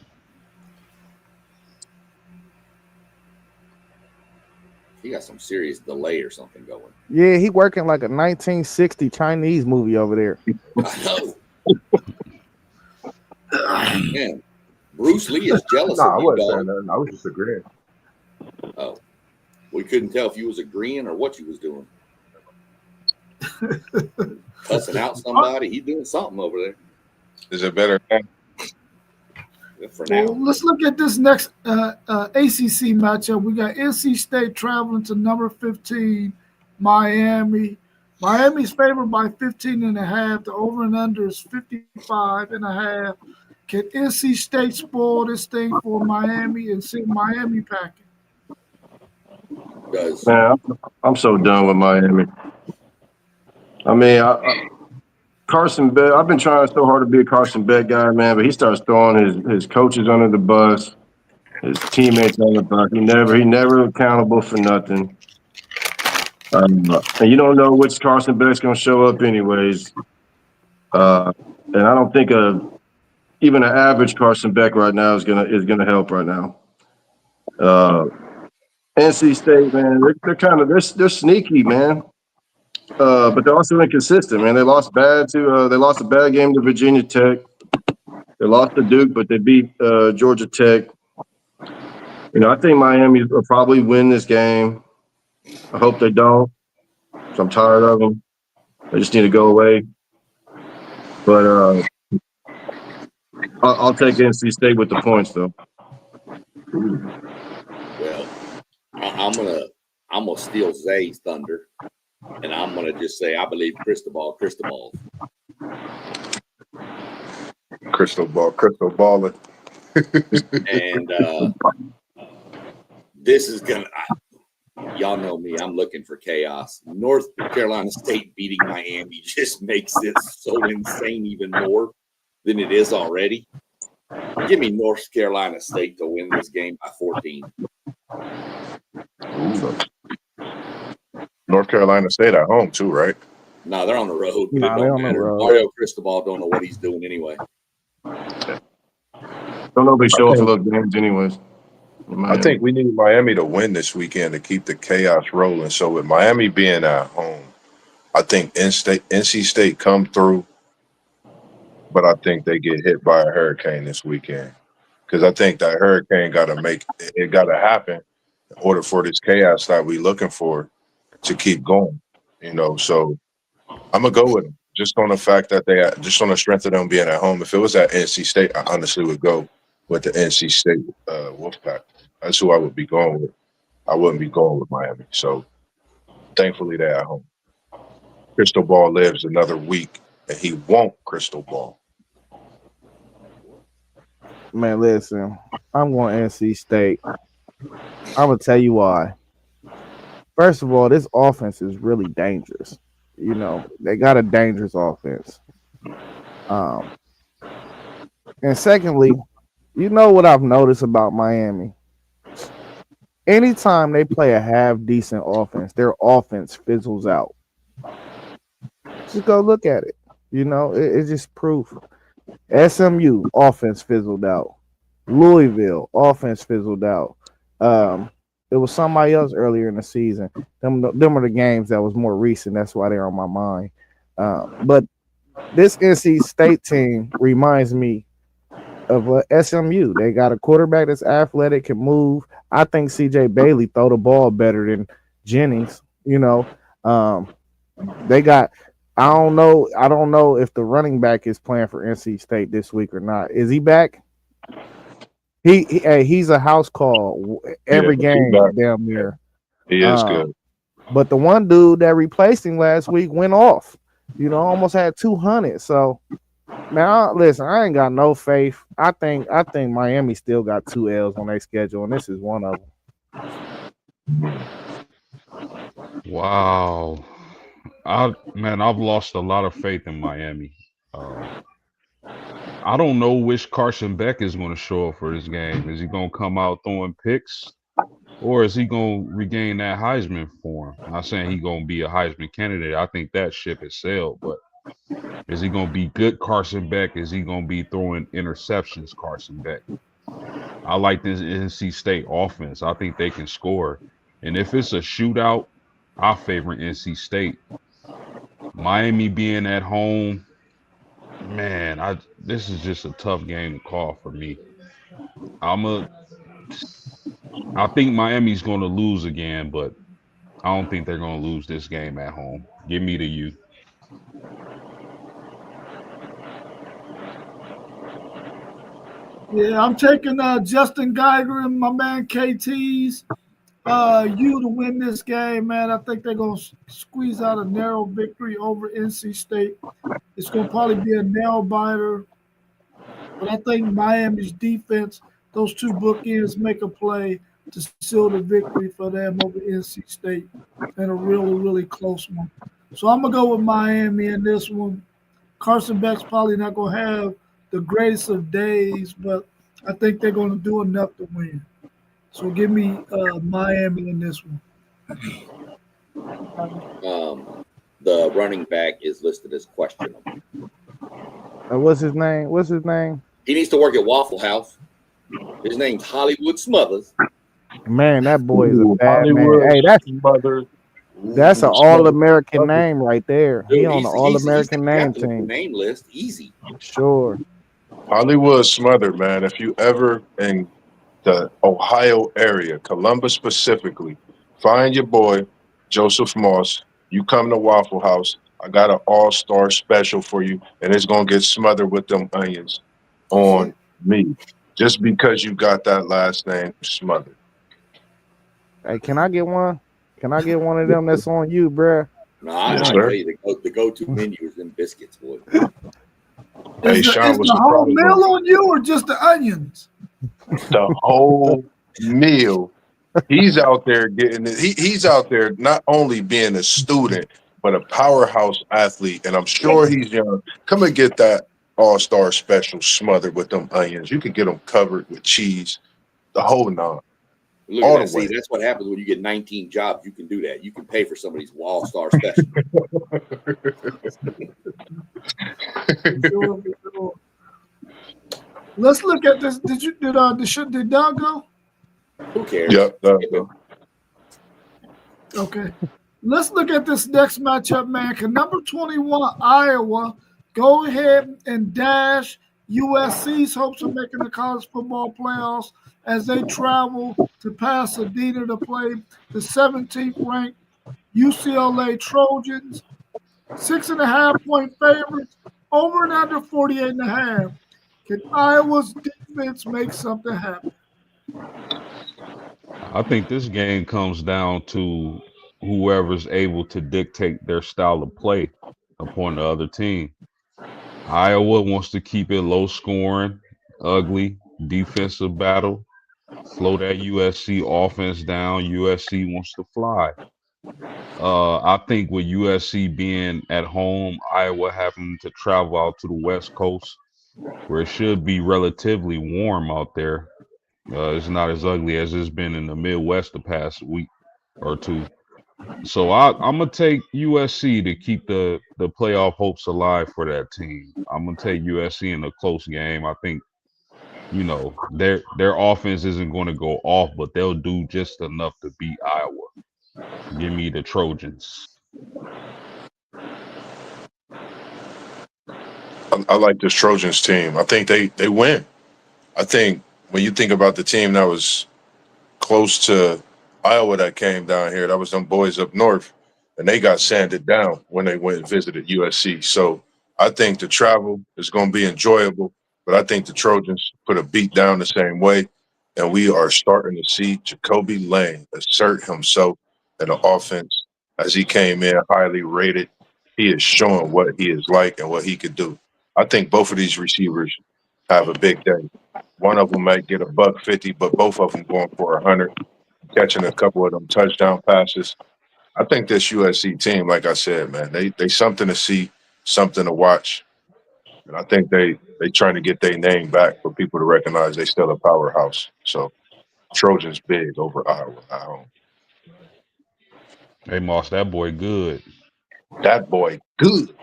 He got some serious delay or something going. Yeah, he working like a 1960 Chinese movie over there. I know. Man, Bruce Lee is jealous Nah, of I you, wasn't saying dog. nothing. I was just agreeing. Oh, we couldn't tell if you was agreeing or what you was doing. Cussing out somebody. He doing something over there. Is it better now? For Well, now. let's look at this next ACC matchup. We got NC State traveling to number 15, Miami. Miami's favored by 15 and a half. The over and under is 55 and a half. Can NC State spoil this thing for Miami and send Miami packing? Does Man, I'm so done with Miami. I mean, Carson Beck. I've been trying so hard to be a Carson Beck guy, man, but he starts throwing his coaches under the bus, his teammates under the bus. He never accountable for nothing. And you don't know which Carson Beck's going to show up, anyways. And I don't think even an average Carson Beck right now is gonna help right now. NC State, man, they're sneaky, man. But they're also inconsistent, man. They lost a bad game to Virginia Tech. They lost to Duke, but they beat Georgia Tech. I think Miami will probably win this game. I hope they don't. So I'm tired of them. They just need to go away. But I'll take NC State with the points, though. well, I'm gonna steal Zay's thunder, and I'm gonna just say I believe Cristobal. Crystal balling. And this is gonna. Y'all know me. I'm looking for chaos. North Carolina State beating Miami just makes it so insane even more than it is already. Give me North Carolina State to win this game by 14. Ooh. North Carolina State at home too, right? No, they're on the road, but Nah, it they don't on the matter. road. Mario Cristobal don't know what he's doing anyway. Don't nobody show up for those games, anyways. I think we need Miami to win this weekend to keep the chaos rolling. So with Miami being at home, I think NC State come through, but I think they get hit by a hurricane this weekend. Because I think that hurricane got to happen in order for this chaos that we looking for to keep going. So I'm gonna go with them just on the fact that just on the strength of them being at home. If it was at NC State, I honestly would go with the NC State Wolfpack. That's who I would be going with. I wouldn't be going with Miami. So thankfully they're at home. Crystal Ball lives another week, and he won't crystal ball. Man, listen, I'm going NC State. I'm gonna tell you why. First of all, this offense is really dangerous. They got a dangerous offense. Um, and secondly, what I've noticed about Miami? Anytime they play a half decent offense, their offense fizzles out. Just go look at it. It's just proof. SMU offense fizzled out. Louisville offense fizzled out. It was somebody else earlier in the season. Them are the games that was more recent. That's why they're on my mind. But this NC State team reminds me of SMU. They got a quarterback that's athletic, can move. I think CJ Bailey throw the ball better than Jennings. They got. I don't know. I don't know if the running back is playing for NC State this week or not. Is he back? He's a house call Yeah, every he game, got, damn near. he is Um, good. but the one dude that replaced him last week went off. Almost had 200. So man, listen, I ain't got no faith. I think Miami still got 2 L's on their schedule, and this is one of them. Wow. I've lost a lot of faith in Miami. Uh, I don't know which Carson Beck is going to show up for this game. Is he going to come out throwing picks, or is he going to regain that Heisman form? I'm not saying he's going to be a Heisman candidate. I think that ship has sailed. But is he going to be good Carson Beck? Is he going to be throwing interceptions Carson Beck? I like this NC State offense. I think they can score. And if it's a shootout, I favor NC State. Miami being at home, man, this is just a tough game to call for me. I'm a I think Miami's going to lose again, but I don't think they're going to lose this game at home. Give me the U. Yeah, I'm taking Justin Geiger and my man KT's U to win this game, man. I think they're going to squeeze out a narrow victory over NC State. It's going to probably be a nail biter, but I think Miami's defense, those two bookends, make a play to seal the victory for them over NC State in a really, really close one. So I'm going to go with Miami in this one. Carson Beck's probably not going to have the greatest of days, but I think they're going to do enough to win. So give me Miami in this one. The running back is listed as questionable. What's his name? He needs to work at Waffle House. His name's Hollywood Smothers. Man, that boy is a Ooh, bad man. Hollywood Hey, Smothers. that's an Ooh, all-American Smothers. name right there. He Dude, on the he's all-American the name captain of the team. name list. Easy. Sure. Hollywood Smothered, man. If you ever in the Ohio area, Columbus specifically, find your boy Joseph Moss. You come to Waffle House. I got an all-star special for you, and it's gonna get smothered with them onions on me. Just because you got that last name, Smothered. Hey, can I get one? Can I get one of them that's on you, bruh? No, I Yes, tell sir. you, the go-to menu is them biscuits, boy. Hey, Is Sean the was whole surprised meal on on you or just the onions? the whole meal. He's out there getting it. He's out there not only being a student, but a powerhouse athlete. And I'm sure he's young. Come and get that all-star special smothered with them onions. You can get them covered with cheese, the whole nine, Look all at that. the way. See, that's what happens when you get 19 jobs. You can do that. You can pay for somebody's all-star special. Sure. Let's look at this. Did Doug go? Who cares? Yep. Okay. Let's look at this next matchup, man. Can number 21 Iowa go ahead and dash USC's hopes of making the college football playoffs as they travel to Pasadena to play the 17th ranked UCLA Trojans? 6.5-point favorites, over and under 48.5. Can Iowa's defense make something happen? I think this game comes down to whoever's able to dictate their style of play upon the other team. Iowa wants to keep it low scoring, ugly, defensive battle, slow that USC offense down. USC wants to fly. I think with USC being at home, Iowa having to travel out to the West Coast, where it should be relatively warm out there. It's not as ugly as it's been in the Midwest the past week or two. So I'm gonna take USC to keep the playoff hopes alive for that team. I'm gonna take USC in a close game. I think their offense isn't going to go off, but they'll do just enough to beat Iowa. Give me the Trojans. I like this Trojans team. I think they win. I think when you think about the team that was close to Iowa that came down here, that was them boys up north, and they got sanded down when they went and visited USC. So I think the travel is going to be enjoyable. but I think the Trojans put a beat down the same way, and we are starting to see Jacoby Lane assert himself in the offense as he came in highly rated. He is showing what he is like and what he could do. I think both of these receivers have a big day. One of them might get a $150, but both of them going for 100, catching a couple of them touchdown passes. I think this USC team, like I said, man, they something to see, something to watch. And I think they trying to get their name back for people to recognize they still a powerhouse. So Trojans big over Iowa at home. Hey, Moss, that boy good. That boy good.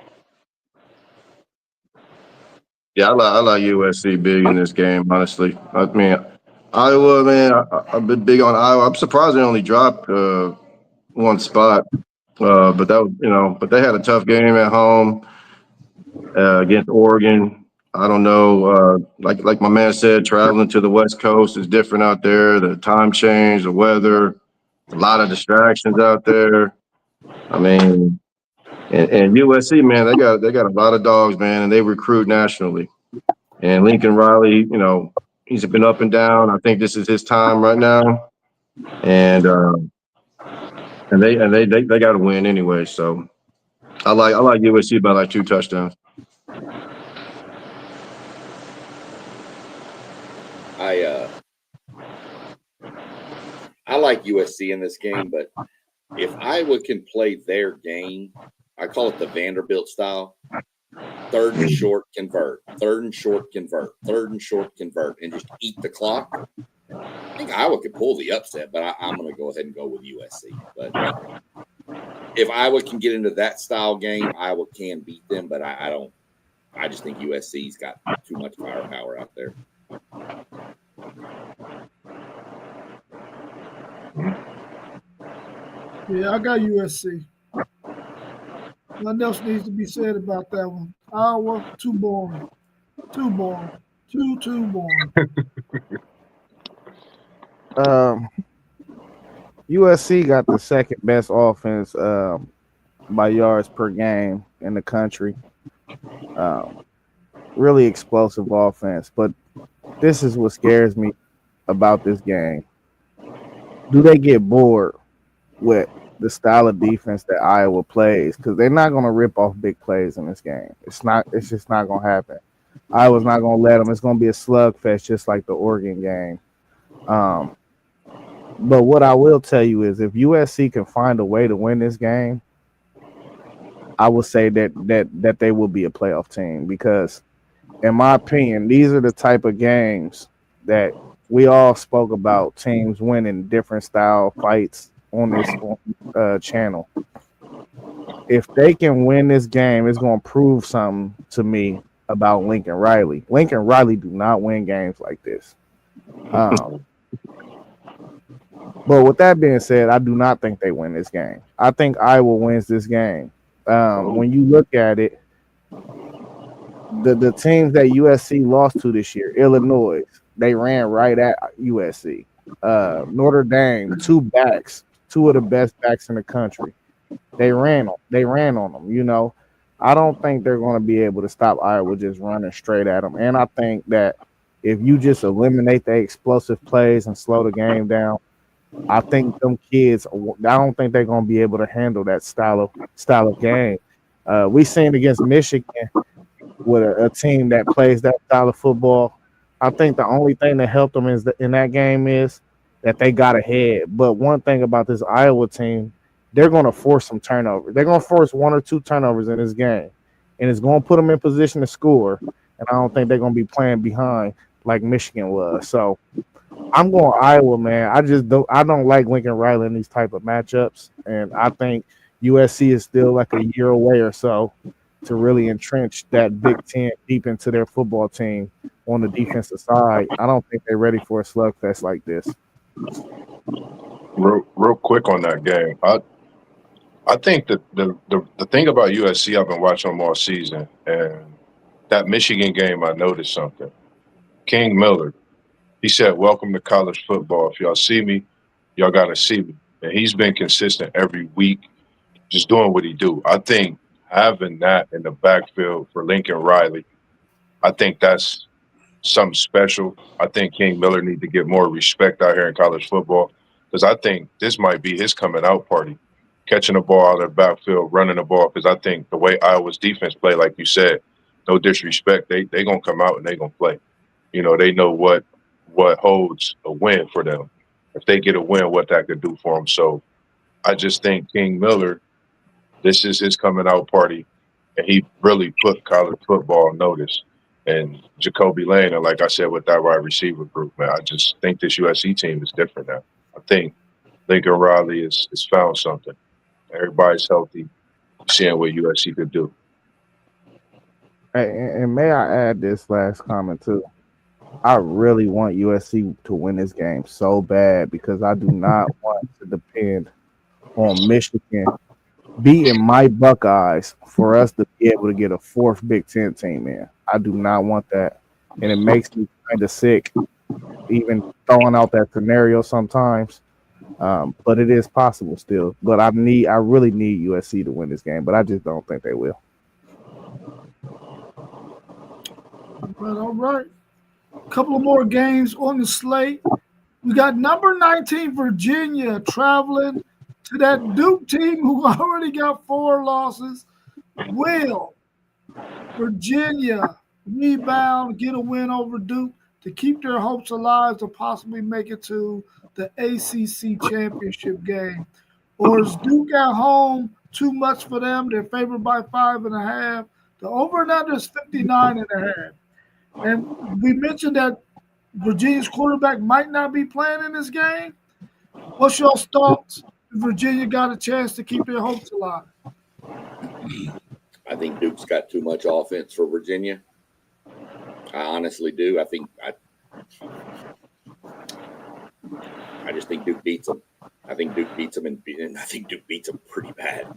Yeah, I like USC big in this game, honestly. I mean, Iowa, man, I've been big on Iowa. I'm surprised they only dropped one spot. But that was, but they had a tough game at home against Oregon. I don't know. Like my man said, traveling to the West Coast is different out there. The time change, the weather, a lot of distractions out there. I mean, and USC, man, they got a lot of dogs, man, and they recruit nationally. And Lincoln Riley, he's been up and down. I think this is his time right now, and they got to win anyway. So I like USC by like 2 touchdowns. I like USC in this game, but if Iowa can play their game, I call it the Vanderbilt style. Third and short, convert. Third and short, convert. Third and short, convert, and just eat the clock. I think Iowa could pull the upset, but I'm going to go ahead and go with USC. But if Iowa can get into that style game, Iowa can beat them. But I don't. I just think USC's got too much firepower out there. Yeah, I got USC. Nothing else needs to be said about that one. Iowa, too boring. Too boring. Too boring. USC got the second best offense by yards per game in the country. Really explosive offense, but this is what scares me about this game. Do they get bored with the style of defense that Iowa plays? Because they're not going to rip off big plays in this game. It's just not going to happen. Iowa's not going to let them. It's going to be a slugfest, just like the Oregon game. But what I will tell you is, if USC can find a way to win this game, I will say that they will be a playoff team, because, in my opinion, these are the type of games that we all spoke about, teams winning different style fights on this channel. If they can win this game, it's going to prove something to me about Lincoln Riley. Lincoln Riley do not win games like this. But with that being said, I do not think they win this game. I think Iowa wins this game. When you look at it, the teams that USC lost to this year, Illinois, they ran right at USC. Notre Dame, two of the best backs in the country. They ran on them. I don't think they're going to be able to stop Iowa just running straight at them. And I think that if you just eliminate the explosive plays and slow the game down, I think them kids, I don't think they're going to be able to handle that style of game. We seen against Michigan with a team that plays that style of football. I think the only thing that helped them in that game is that they got ahead. But one thing about this Iowa team, they're going to force some turnovers. They're going to force 1 or 2 turnovers in this game, and it's going to put them in position to score. And I don't think they're going to be playing behind like Michigan was. So I'm going Iowa, man. I don't like Lincoln Riley in these type of matchups, and I think USC is still like a year away or so to really entrench that Big Ten deep into their football team on the defensive side. I don't think they're ready for a slugfest like this. Real quick on that game, I think that the thing about USC, I've been watching them all season, and that Michigan game, I noticed something. King Miller, he said, "Welcome to college football. If y'all see me, y'all got to see me." And he's been consistent every week, just doing what he do. I think having that in the backfield for Lincoln Riley, I think that's something special. I think King Miller need to get more respect out here in college football because I think this might be his coming out party, catching the ball out of the backfield, running the ball. Because I think the way Iowa's defense play, like you said, no disrespect, they gonna come out and they gonna play. You know, they know what holds a win for them. If they get a win, what that could do for them. So I just think King Miller, this is his coming out party, and he really put college football on notice. And Jacoby Lane, and like I said, with that wide receiver group, man, I just think this USC team is different now. I think Lincoln Riley is found something. Everybody's healthy, seeing what USC could do. And may I add this last comment too? I really want USC to win this game so bad because I do not want to depend on Michigan beating my Buckeyes for us to be able to get a fourth Big Ten team in. I do not want that. And it makes me kind of sick even throwing out that scenario sometimes. But it is possible still. But I really need USC to win this game, but I just don't think they will. All right. A couple of more games on the slate. We got number 19 Virginia traveling to that Duke team who already got 4 losses. Will Virginia rebound, get a win over Duke to keep their hopes alive to possibly make it to the ACC championship game? Or is Duke at home too much for them? They're favored by 5.5. The over and under is 59.5. And we mentioned that Virginia's quarterback might not be playing in this game. What's your thoughts? Virginia got a chance to keep their hopes alive. I think Duke's got too much offense for Virginia. I honestly do. I just think Duke beats them. I think Duke beats them, and I think Duke beats them pretty bad.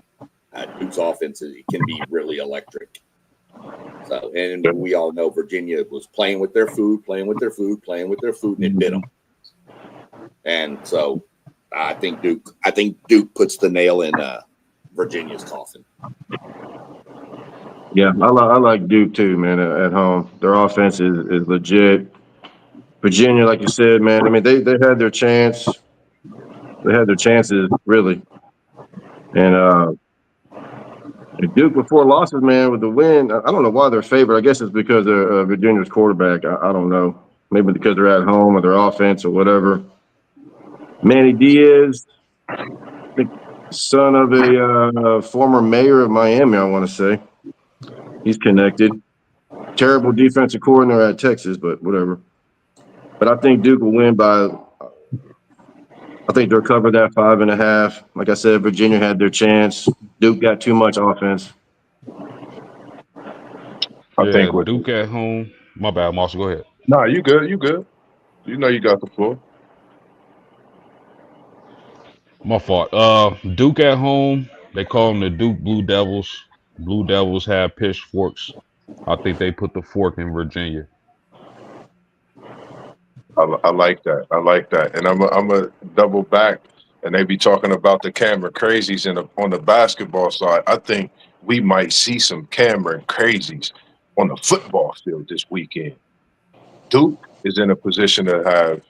Duke's offense can be really electric. So, and we all know Virginia was playing with their food, and it bit them. And so, I think Duke puts the nail in Virginia's coffin. Yeah, I like Duke too, man. At home, their offense is legit. Virginia, like you said, man. I mean, they had their chance. They had their chances really, and Duke with 4 losses, man, with the win. I don't know why they're favored. I guess it's because of Virginia's quarterback. I don't know. Maybe because they're at home or their offense or whatever. Manny Diaz, son of a former mayor of Miami, I want to say. He's connected. Terrible defensive coordinator at Texas, but whatever. But I think Duke will win by. I think they'll cover that 5.5. Like I said, Virginia had their chance. Duke got too much offense. I think with Duke at home. My bad, Marshall. Go ahead. Nah, you good. You good. You know you got the floor. My fault. Duke at home. They call them the Duke Blue Devils. Blue Devils have pitchforks. I think they put the fork in Virginia. I like that. I like that. And I'm a double back. And they be talking about the Cameron crazies on the basketball side. I think we might see some Cameron crazies on the football field this weekend. Duke is in a position to have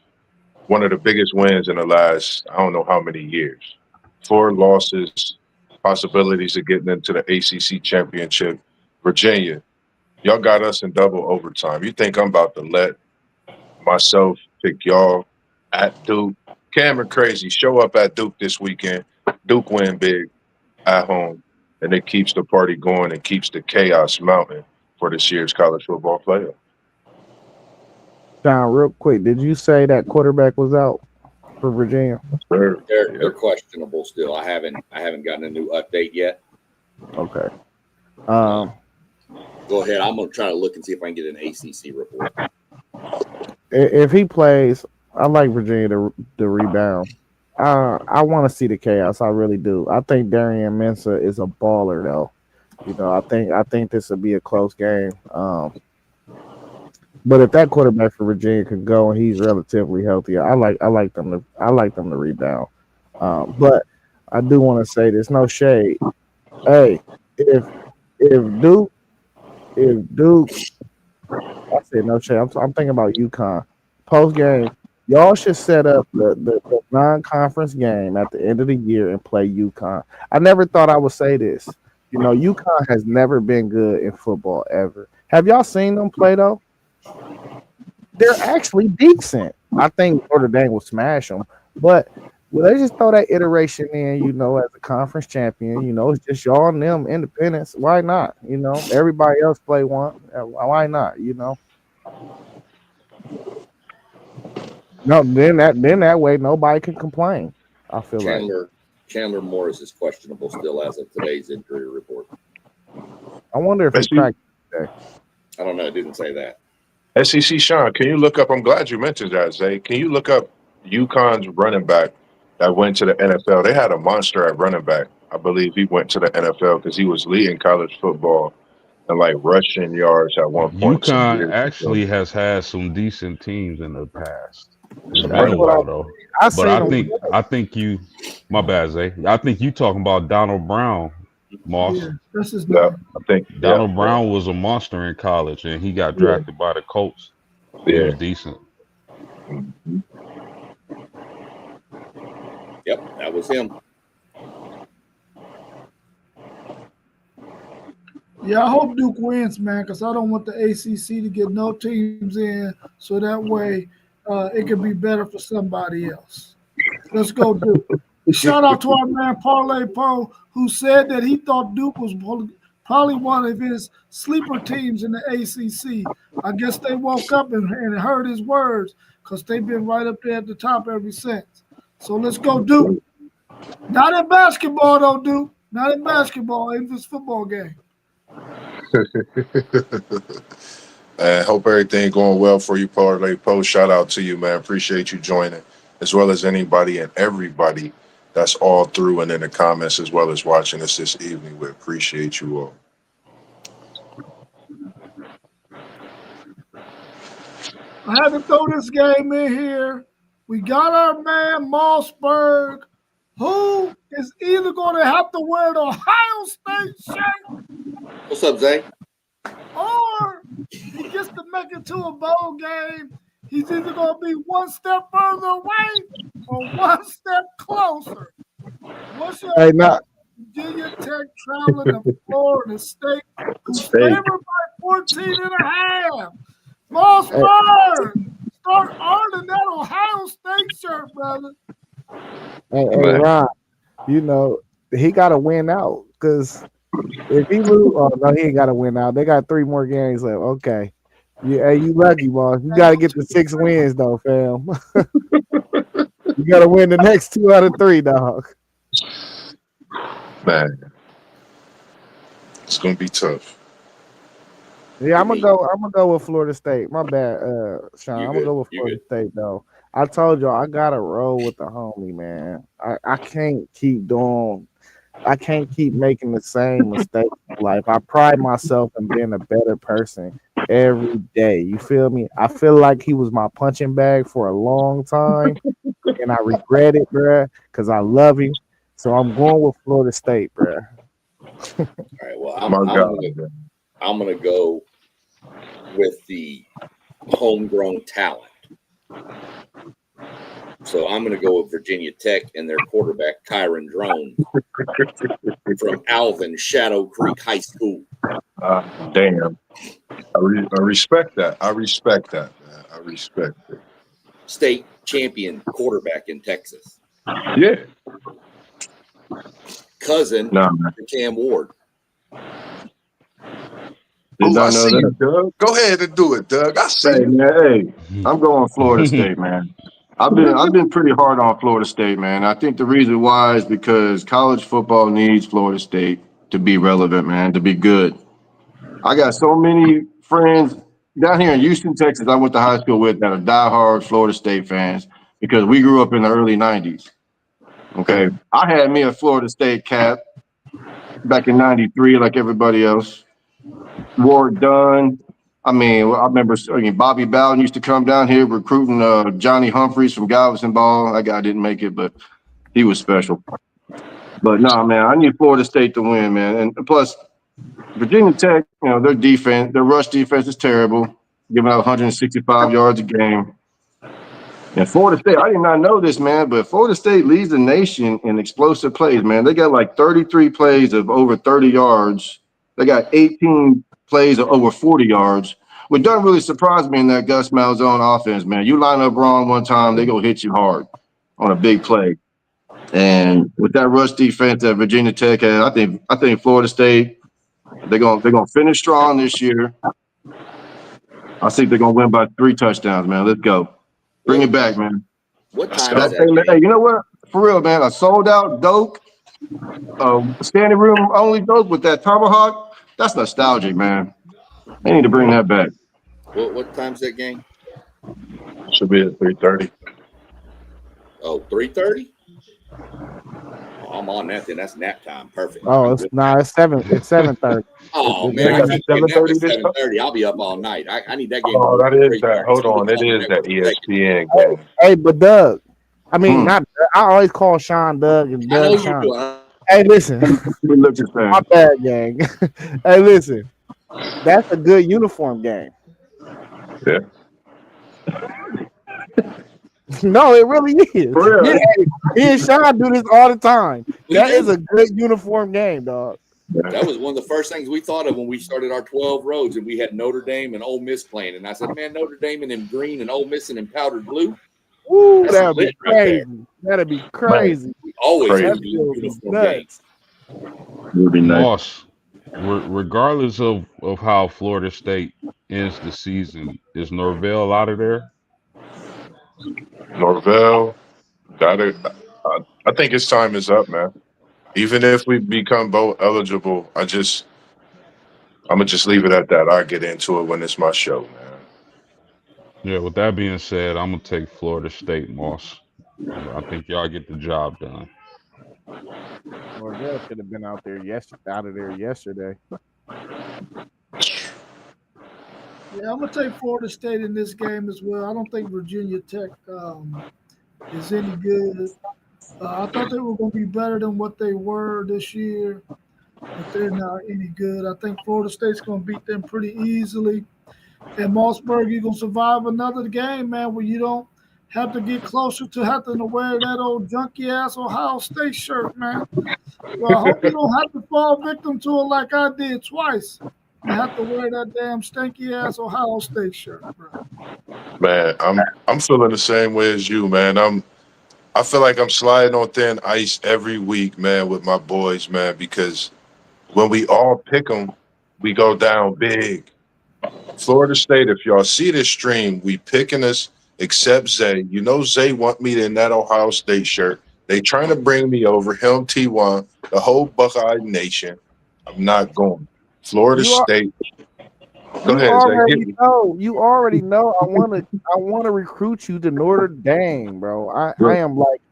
one of the biggest wins in the last, I don't know how many years. 4 losses, possibilities of getting into the ACC championship. Virginia, y'all got us in double overtime. You think I'm about to let myself pick y'all at Duke? Cameron crazy, show up at Duke this weekend. Duke win big at home, and it keeps the party going and keeps the chaos mounting for this year's college football playoff. John, real quick, did you say that quarterback was out for Virginia? Sure. They're questionable still. I haven't gotten a new update yet. Okay. Go ahead. I'm gonna try to look and see if I can get an ACC report. If he plays, I like Virginia to rebound. I want to see the chaos. I really do. I think Darian Mensah is a baller, though. You know, I think this will be a close game. But if that quarterback for Virginia can go and he's relatively healthy, I like them to rebound. But I do want to say there's no shade. Hey, if Duke I said no shit. I'm thinking about UConn. Post game, y'all should set up the non-conference game at the end of the year and play UConn. I never thought I would say this. You know, UConn has never been good in football ever. Have y'all seen them play though? They're actually decent. I think Notre Dame will smash them, but well, they just throw that iteration in, you know, as a conference champion. You know, it's just y'all and them independents. Why not? You know, everybody else play one. Why not? You know. No, then that way nobody can complain. I feel like Chandler Morris is questionable still as of today's injury report. I wonder if he practiced today. I don't know. It didn't say that. SEC Sean, can you look up? I'm glad you mentioned that, Zay. Can you look up UConn's running back that went to the NFL? They had a monster at running back. I believe he went to the NFL because he was leading college football and like rushing yards at one point some UConn years ago. actually has had some decent teams in the past. It's Some been a running what while though. I But seen him. I think you, my bad, Zay. I think you talking about Donald Brown, Moss. Yeah, that's his Yeah, name. I think Donald Brown was a monster in college, and he got drafted by the Colts. He Yeah. was decent. Yep, that was him. Yeah, I hope Duke wins, man, because I don't want the ACC to get no teams in, so that way it can be better for somebody else. Let's go, Duke. Shout out to our man Parlay Poe, who said that he thought Duke was probably one of his sleeper teams in the ACC. I guess they woke up and heard his words because they've been right up there at the top ever since. So let's go, Duke. Not in basketball, though, Duke. Not in basketball, in this football game. Hope everything going well for you, Parlay Post. Shout out to you, man. Appreciate you joining, as well as anybody and everybody that's all through and in the comments, as well as watching us this evening. We appreciate you all. I had to throw this game in here. We got our man Mossberg, who is either going to have to wear the Ohio State shirt What's up, Zay? or he gets to make it to a bowl game. He's either going to be one step further away or one step closer. What's your Virginia Tech traveling to Florida State, who's favored by 14 and a half? Mossberg, start earning that Ohio State shirt, brother. Hey, Ron, you know, he got to win out because if he lose, oh no, he ain't got to win out. They got 3 more games left. Okay. Yeah, hey, you lucky, boss. You got to get the 6 wins, though, fam. You got to win the next 2 out of 3, dog. Man, it's gonna be tough. Yeah, I'm gonna go with Florida State. My bad, Sean. I'm gonna go with Florida State though. I told y'all I gotta roll with the homie, man. I can't keep making the same mistakes in life. I pride myself in being a better person every day. You feel me? I feel like he was my punching bag for a long time, and I regret it, bruh, because I love him. So I'm going with Florida State, bruh. All right. Well, I'm gonna go with the homegrown talent. So I'm going to go with Virginia Tech and their quarterback, Kyron Drone, from Alvin Shadow Creek High School. Damn. I respect that. I respect that, man. I respect it. State champion quarterback in Texas. Yeah. Cousin to Cam Ward. Did not know that. You, Doug. Go ahead and do it, Doug. I see Hey, you. man, hey, I'm going Florida State, man. I've been pretty hard on Florida State, man. I think the reason why is because college football needs Florida State to be relevant, man, to be good. I got so many friends down here in Houston, Texas, I went to high school with that are diehard Florida State fans because we grew up in the early 90s. Okay. I had me a Florida State cap back in 93, like everybody else. Ward Dunn. I remember Bobby Bowden used to come down here recruiting Johnny Humphreys from Galveston Ball. That guy didn't make it, but he was special. But nah, man, I need Florida State to win, man. And plus, Virginia Tech, their defense, their rush defense is terrible. giving out 165 yards a game. And Florida State, I did not know this, man, but Florida State leads the nation in explosive plays, man. They got like 33 plays of over 30 yards. They got 18 plays of over 40 yards. What doesn't really surprise me in that Gus Malzahn offense, man. You line up wrong one time, they gonna hit you hard on a big play. And with that rush defense that Virginia Tech had, I think Florida State, they're gonna finish strong this year. I think they're gonna win by 3 touchdowns, man. Let's go. Bring it back, man. What time Hey, is that hey, game? you know what? For real, man. I sold out dope, standing room only dope with that tomahawk. That's nostalgic, man. They need to bring that back. What time's that game? Should be at 3:30. Oh, 3:30? Oh, I'm on that then. That's nap time. Perfect. Oh, it's 7. It's 7:30. Oh It's man, I got can't the get nap 7:30 at this time? 7:30. I'll be up all night. I need that game. Oh, to that be is 3:30. that. Hold So on. It I'm is at that work in a second. ESPN game. Hey, but Doug, I mean, not I always call Sean Doug and I know Doug you Sean. do. Hey, listen, We look at my that. bad, gang. Hey, listen, that's a good uniform game. Yeah. No, it really is. For real. Me and Sean do this all the time. That is a good uniform game, dog. That was one of the first things we thought of when we started our 12 roads, and we had Notre Dame and Ole Miss playing. And I said, man, Notre Dame and them green and Ole Miss and them powdered blue. Woo, That's that'd be lit right there. crazy. That'd be crazy. We always Crazy. had That the feels uniform nuts. games. Would be nice. Moss, regardless of how Florida State ends the season, is Norvell out of there? Norvell, got it. I think his time is up, man. Even if we become both eligible, I'm gonna just leave it at that. I'll get into it when it's my show, man. Yeah, with that being said, I'm gonna take Florida State, Moss. I think y'all get the job done. Norvell should have been out there yesterday. Yeah, I'm gonna take Florida State in this game as well. I don't think Virginia Tech is any good. I thought they were going to be better than what they were this year, but they're not any good. I think Florida State's going to beat them pretty easily. And Mossberg, you're going to survive another game, man, where you don't have to get closer to having to wear that old junky ass Ohio State shirt, man. Well, I hope you don't have to fall victim to it like I did twice and have to wear that damn stinky ass Ohio State shirt, bro. Man, I'm feeling the same way as you, man. I feel like I'm sliding on thin ice every week, man, with my boys, man, because when we all pick them, we go down big. Florida State, if y'all see this stream, we picking us except Zay. You know Zay want me in that Ohio State shirt. They trying to bring me over, him, T1, the whole Buckeye Nation. I'm not going. Florida You are, State. Go you ahead, Zay. Get already me. know. You already know. I wanna recruit you to Notre Dame, bro. I am like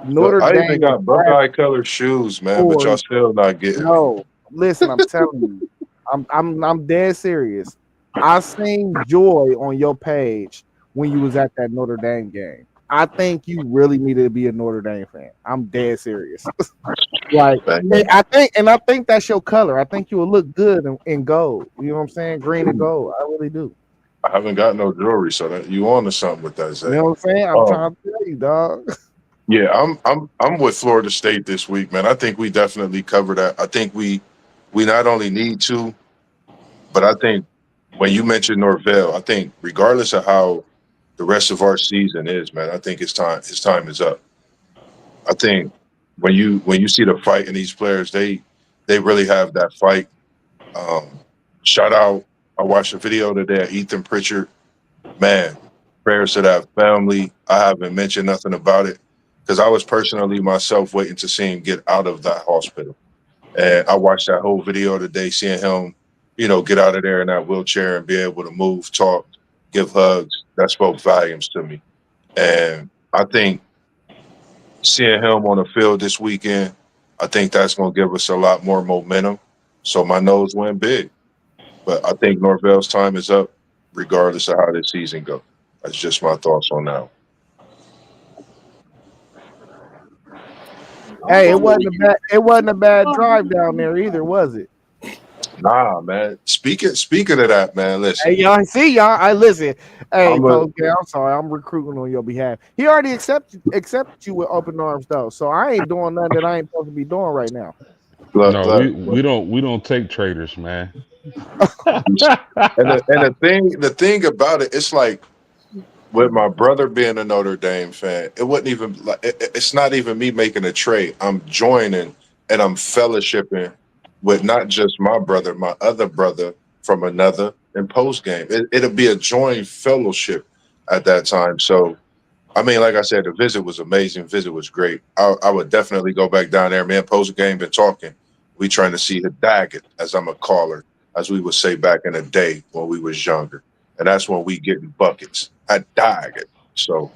Notre Look, I even Dame got Buckeye color shoes, man, but y'all still not getting me. No, listen, I'm telling you, I'm dead serious. I seen joy on your page when you was at that Notre Dame game. I think you really needed to be a Notre Dame fan. I'm dead serious. Like, Man, I think that's your color. I think you will look good in gold. You know what I'm saying? Green and gold. I really do. I haven't got no jewelry, so that you on to something with that, Zay. You know what I'm saying? I'm trying to tell you, dog. Yeah, I'm with Florida State this week, man. I think we definitely cover that. I think we not only need to, but I think when you mentioned Norvell, I think regardless of how the rest of our season is, man, I think his time is up. I think when you see the fight in these players, they really have that fight. Shout out! I watched a video today of Ethan Pritchard. Man, prayers to that family. I haven't mentioned nothing about it because I was personally myself waiting to see him get out of that hospital. And I watched that whole video today, seeing him, get out of there in that wheelchair and be able to move, talk, give hugs. That spoke volumes to me. And I think seeing him on the field this weekend, I think that's going to give us a lot more momentum. So my nose went big. But I think Norvell's time is up, regardless of how this season goes. That's just my thoughts on that. Hey, it wasn't a bad drive down there either, was it? Nah, man. Speaking of that, man. Listen, Hey, y'all, see y'all. I listen. Hey, I'm a Poke, I'm sorry. I'm recruiting on your behalf. He already accepted you with open arms though. So I ain't doing nothing that I ain't supposed to be doing right now. No, look. we don't take traders, man. And the thing about it, it's like with my brother being a Notre Dame fan, it wasn't even like it's not even me making a trade. I'm joining and I'm fellowshipping with not just my brother, my other brother from another in post game. It'll be a joint fellowship at that time. So I mean, like I said, the visit was amazing. Visit was great. I would definitely go back down there, man. Post game, been talking. We trying to see the daggett, as I'm a caller, as we would say back in the day when we was younger, and that's when we getting buckets. A daggett. So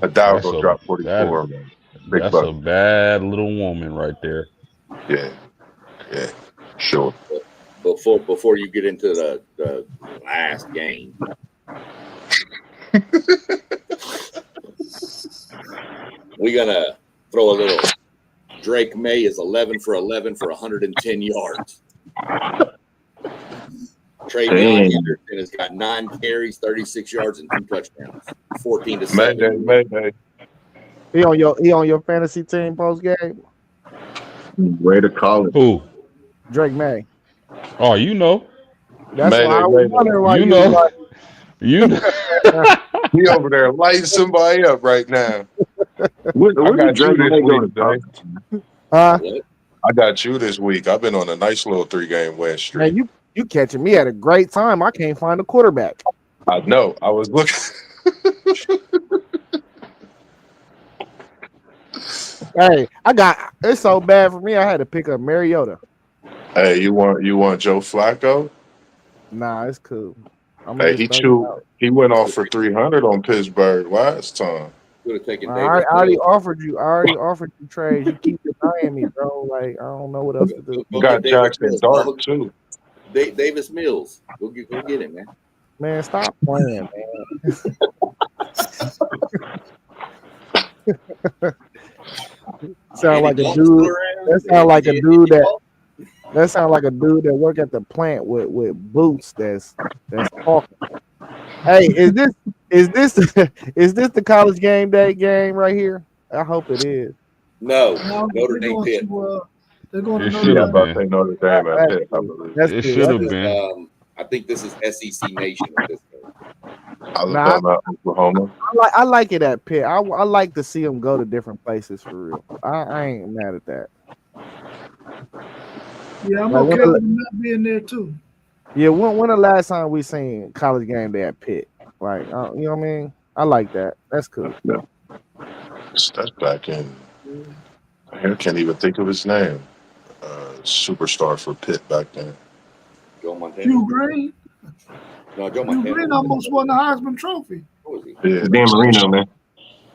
a dog That's go a drop that 44, man. Big that's a bucket. bad little woman right there. Yeah, yeah, sure. Before you get into the last game, we're gonna throw a little. Drake May is 11 for 11 for 110 yards. Travion Dang. Henderson has got 9 carries, 36 yards, and 2 touchdowns. 14-7. Mayday, mayday. He on your fantasy team post game. Way to call it. Who? Drake May. Oh, you know, That's why Mayday, I was mayday. wondering why you you was know, like, you know. He over there lighting somebody up right now. I Where did got you Drake this May go week, to Jay. college? huh? What? I got you this week. I've been on a nice little 3-game win streak. Man, you catching me at a great time. I can't find a quarterback. I know. I was looking. Hey, it's so bad for me. I had to pick up Mariota. Hey, you want Joe Flacco? Nah, it's cool. I'm gonna Hey, just throw you out. he went off for 300 on Pittsburgh last time. Could have taken I Davis already Mills. offered you. I already offered you trades. You keep denying me, bro. Like I don't know what else to do. Go Got get Davis Jackson Mills, Dart dog. too. Davis Mills. Go get him, man. Man, stop playing, man. Sound like a Dalton dude. still around? That sound like a Andy dude that. Dalton? That sound like a dude that work at the plant with boots. That's talking. Hey, is this is this the college game right here? I hope it is. No, Now Notre they're Dame going Pitt. to they're going to It Notre should Yeah, I'm have Dame. about to been. say Notre Dame at That's Pitt, I cool. believe. That's It cool. should That's have cool. been. I think this is SEC Nation at this point. Nah, Alabama, Oklahoma. I like it at Pitt. I like to see them go to different places for real. I ain't mad at that. Yeah, I'm Like okay with them not being there too. when the last time we seen college game day at Pitt? Like you know what I mean? I like that. That's cool. That's back in. I can't even think of his name. Superstar for Pitt back then. Joe Montana. Hugh Green. No, Joe Hugh Montana. Green almost won the Heisman Trophy. Who was he? Yeah, Dan Marino, man.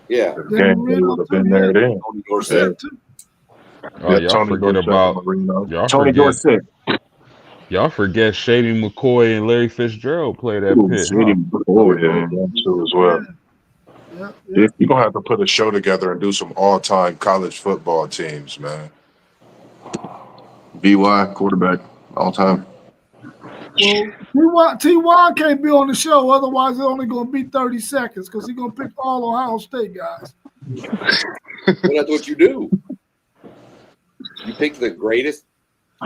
Yeah. the Dan game he Marino would have too. been Yeah, there then. Tony Yeah, Dorsett. Dorsett too. Oh, yeah, Tony Dorsett and Marino. Tony Dorsett. Y'all forget Shady McCoy and Larry Fitzgerald played at Ooh, Pitt, Shady huh? Oh McCoy, yeah, man. them too as Yeah, well. yeah. You're gonna have to put a show together and do some all-time college football teams, man. BY quarterback all time. Well, Ty can't be on the show, otherwise it's only going to be 30 seconds because he's going to pick all Ohio State guys. Well, that's what you do. You pick the greatest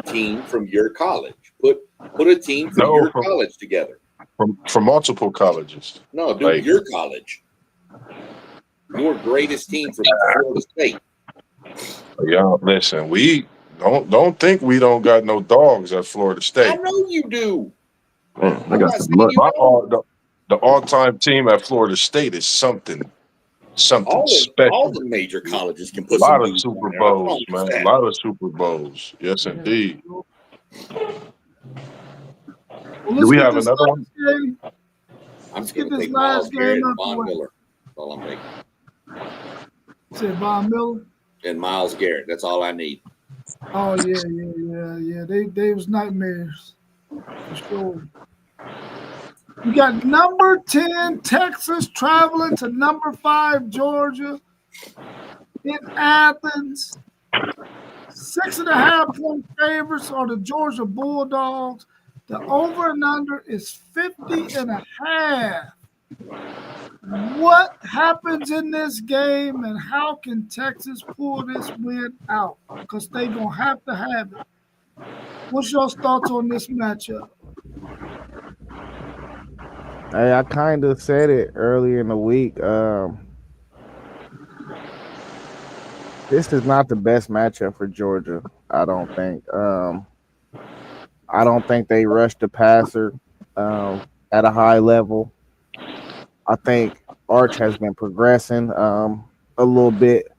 team from your college. Put a team from No, your college together. from multiple colleges. No, do Like- your college. Your greatest team from Florida State. Y'all, listen, we don't think we don't got no dogs at Florida I State. know you do. Man, I I'm got not some saying luck. you don't. The all-time team at Florida State is something All special. the major colleges can A put some lot of dudes Super on there. What's wrong Bowls, with man. A that? lot of Super Bowls. Yes, indeed. Well, Do let's we get have this another last game. I'm Let's just going get to this take Miles last Garrett game and out the Von way. Miller. That's all I'm taking. Said Von Miller. And Miles Garrett. That's all I need. Oh yeah. They was nightmares for sure. You got number 10 Texas traveling to number 5 Georgia in Athens. 6.5 point favorites are the Georgia Bulldogs. The over and under is 50.5. What happens in this game and how can Texas pull this win out? Because they're going to have it. What's your thoughts on this matchup? Hey, I kind of said it earlier in the week. This is not the best matchup for Georgia. I don't think. I don't think they rushed the passer at a high level. I think Arch has been progressing a little bit,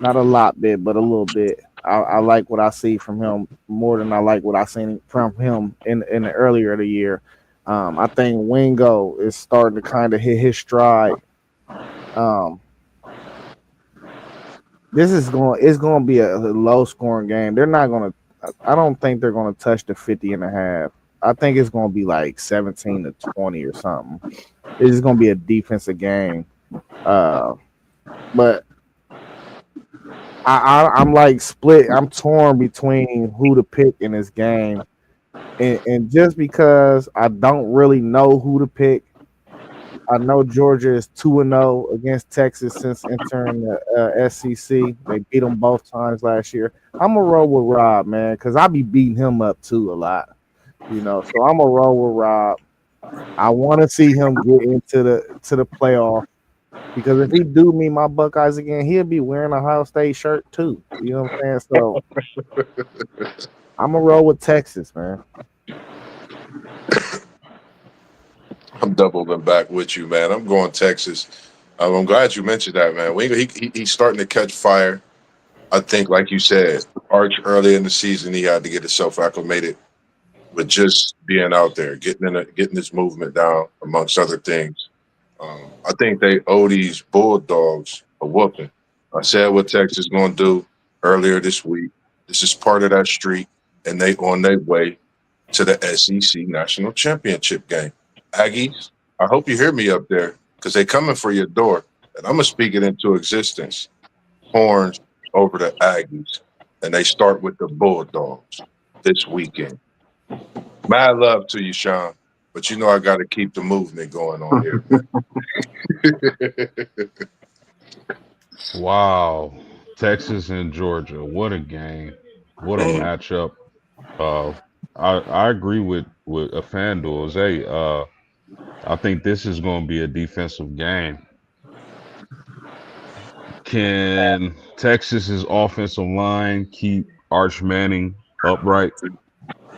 not a lot bit, but a little bit. I like what I see from him more than I like what I seen from him in the earlier of the year. I think Wingo is starting to kind of hit his stride. Um, this is going it's going to be a low scoring game. They're not going to. I don't think they're going to touch the 50.5. I think it's going to be like 17-20 or something. It's going to be a defensive game. But I'm like split. I'm torn between who to pick in this game, and just because I don't really know who to pick, I know Georgia is 2-0 against Texas since entering the SEC. They beat them both times last year. I'm gonna roll with Rob, man, because I be beating him up too a lot, So I'm gonna roll with Rob. I want to see him get into the playoff. Because if he do meet my Buckeyes again, he'll be wearing a Ohio State shirt too. You know what I'm saying? So I'm gonna roll with Texas, man. I'm doubling back with you, man. I'm going Texas. I'm glad you mentioned that, man. He's starting to catch fire. I think, like you said, Arch early in the season, he had to get himself acclimated with just being out there, getting his movement down, amongst other things. I think they owe these Bulldogs a whooping. I said what Texas is going to do earlier this week. This is part of that streak, and they on their way to the SEC National Championship game. Aggies, I hope you hear me up there because they coming for your door, and I'm going to speak it into existence. Horns over the Aggies, and they start with the Bulldogs this weekend. Mad love to you, Sean, but I got to keep the movement going on here. Wow. Texas and Georgia. What a game. What a matchup. Uh I agree with a FanDuel. Hey, I think this is going to be a defensive game. Can Texas's offensive line keep Arch Manning upright?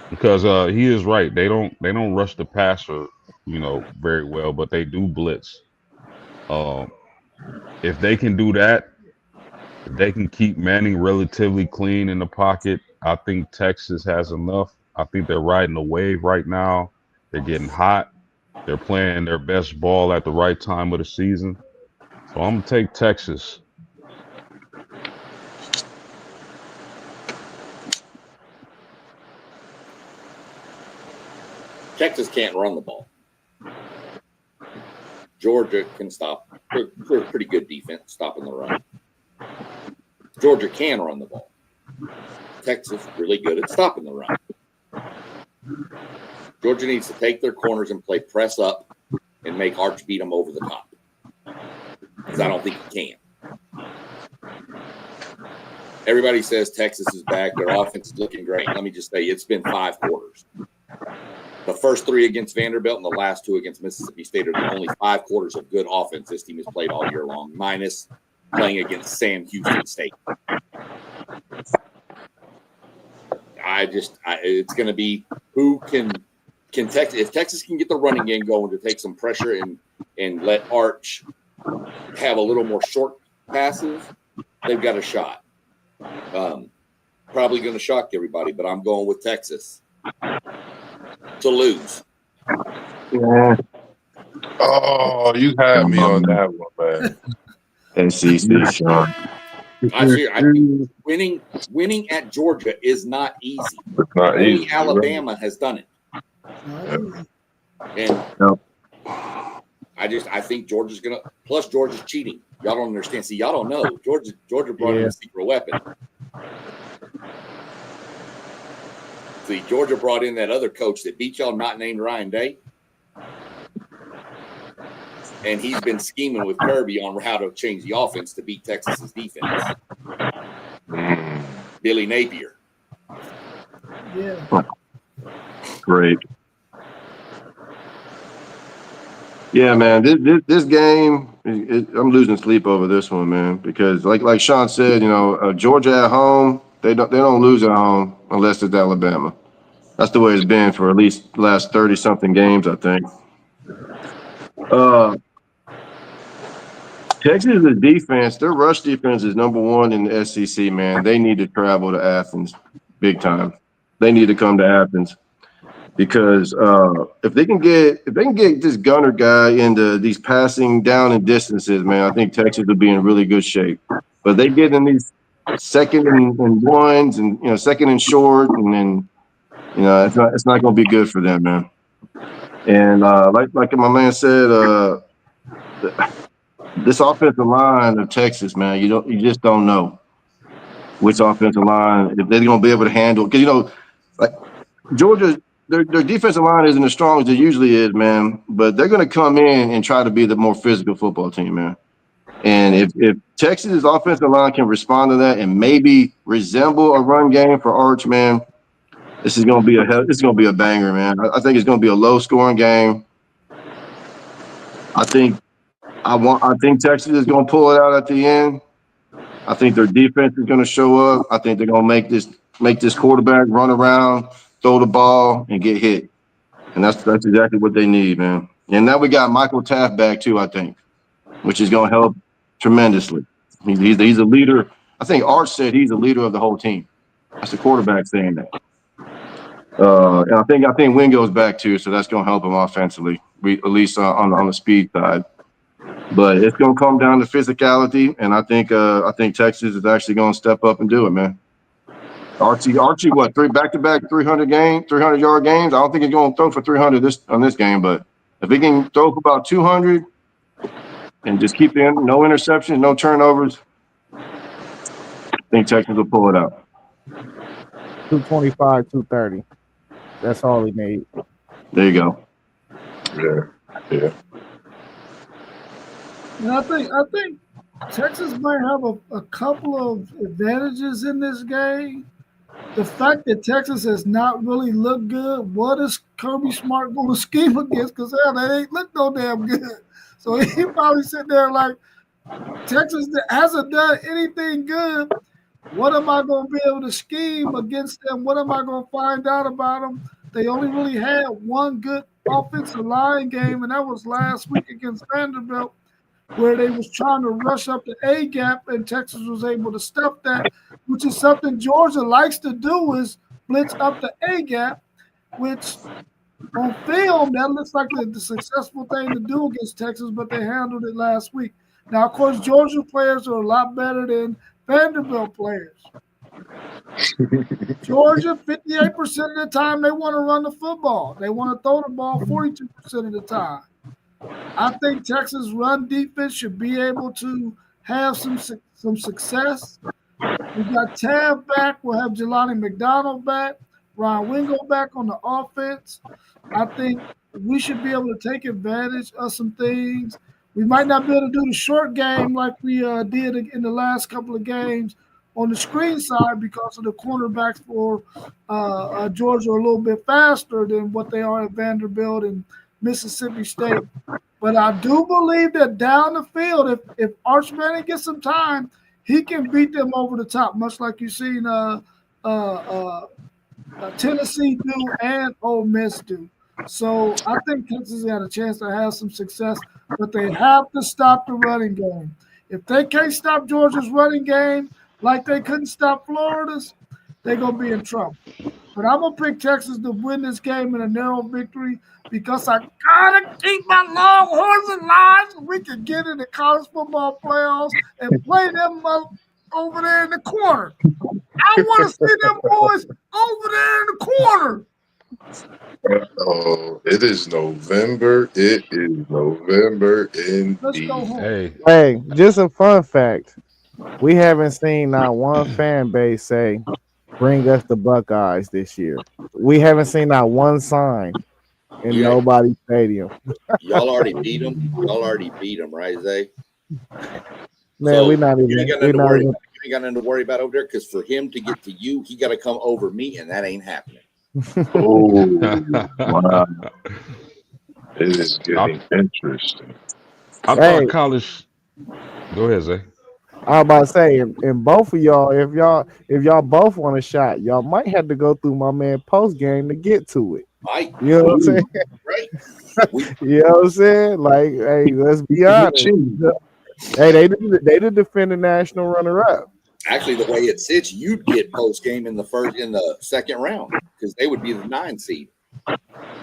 Because he is right. They don't rush the passer, very well, but they do blitz. Um, if they can do that, if they can keep Manning relatively clean in the pocket, I think Texas has enough. I think they're riding the wave right now. They're getting hot. They're playing their best ball at the right time of the season. So I'm gonna take Texas. Texas can't run the ball. Georgia can stop. They're pretty good defense stopping the run. Georgia can run the ball. Texas really good at stopping the run. Georgia needs to take their corners and play press up and make Arch beat them over the top. Because I don't think he can. Everybody says Texas is back. Their offense is looking great. Let me just say, it's been 5 quarters. The first 3 against Vanderbilt and the last 2 against Mississippi State are the only 5 quarters of good offense this team has played all year long, minus playing against Sam Houston State. It's going to be who can Texas. If Texas can get the running game going to take some pressure and let Arch have a little more short passes, they've got a shot. Probably going to shock everybody, but I'm going with Texas to lose. Yeah. Oh, you had me on that one, man. SEC, Sean. I think winning at Georgia is not easy. It's not Only easy. Alabama has done it. And Yep. I think Georgia's gonna. Plus, Georgia's cheating. Y'all don't understand. See, y'all don't know. Georgia brought in a secret weapon. See, Georgia brought in that other coach that beat y'all, not named Ryan Day. And he's been scheming with Kirby on how to change the offense to beat Texas's defense. Billy Napier. Yeah. Great. Yeah, man. This game, I'm losing sleep over this one, man. Because like Sean said, Georgia at home, they don't lose at home unless it's Alabama. That's the way it's been for at least the last 30-something games, I think. Texas' defense, their rush defense is number one in the SEC, man. They need to travel to Athens big time. They need to come to Athens because if they can get this Gunner guy into these passing down and distances, man, I think Texas will be in really good shape. But they get in these second and ones and second and short, and then it's not going to be good for them, man. And like my man said, this offensive line of Texas, man, you just don't know which offensive line, if they're going to be able to handle. Because like Georgia, their defensive line isn't as strong as it usually is, man. But they're going to come in and try to be the more physical football team, man. And if Texas' offensive line can respond to that and maybe resemble a run game for Arch, man, this is going to be a banger, man. I think it's going to be a low scoring game. I think Texas is going to pull it out at the end. I think their defense is going to show up. I think they're going to make this quarterback run around, throw the ball, and get hit. And that's exactly what they need, man. And now we got Michael Taft back too, I think, which is going to help tremendously. He's a leader. I think Arch said he's a leader of the whole team. That's the quarterback saying that. And I think Wingo's back too, so that's going to help him offensively, at least on the speed side. But it's going to come down to physicality, and I think Texas is actually going to step up and do it, man. Archie, what, back-to-back 300-yard games? I don't think he's going to throw for 300 on this game, but if he can throw for about 200 and just keep in, no interceptions, no turnovers, I think Texas will pull it out. 225, 230. That's all he made. There you go. Yeah. And I think Texas might have a couple of advantages in this game. The fact that Texas has not really looked good, what is Kirby Smart going to scheme against? Because they ain't looked no damn good. So he probably sitting there like, Texas hasn't done anything good. What am I going to be able to scheme against them? What am I going to find out about them? They only really had one good offensive line game, and that was last week against Vanderbilt, where they was trying to rush up the A gap, and Texas was able to stop that, which is something Georgia likes to do, is blitz up the A gap, which on film, that looks like the successful thing to do against Texas, but they handled it last week. Now, of course, Georgia players are a lot better than Vanderbilt players. Georgia, 58% of the time, they want to run the football. They want to throw the ball 42% of the time. I think Texas' run defense should be able to have some success. We got Tab back. We'll have Jelani McDonald back. Ryan Wingo back on the offense. I think we should be able to take advantage of some things. We might not be able to do the short game like we did in the last couple of games on the screen side because of the cornerbacks for Georgia are a little bit faster than what they are at Vanderbilt and Mississippi State. But I do believe that down the field, if Arch Manning gets some time, he can beat them over the top, much like you've seen Tennessee do and Ole Miss do. So I think Texas got a chance to have some success, but they have to stop the running game. If they can't stop Georgia's running game like they couldn't stop Florida's, they're going to be in trouble. But I'm going to pick Texas to win this game in a narrow victory because I got to keep my Longhorns alive so we can get in the college football playoffs and play them over there in the corner. I want to see them boys over there in the corner. Oh, it is November. It is November indeed. Let's go home. Hey, just a fun fact. We haven't seen not one fan base say bring us the Buckeyes this year. We haven't seen not one sign in Yeah. nobody's stadium. Y'all already beat them. Y'all already beat them, right, Zay? Man, So we're not you even. ain't got We're nothing to not worry even. about. You ain't got nothing to worry about over there because for him to get to you, he got to come over me, and that ain't happening. Oh, wow. I It is getting interesting. Hey, thought college. Go ahead, Zay. I was about to say, and both of y'all, if y'all both want a shot, y'all might have to go through my man post game to get to it. Right, You know what I'm saying? right. We You know what I'm saying? Like, hey, let's be honest. Hey, they did defend the national runner up. actually the way it sits, you'd get post game in the second round because they would be the 9 seed.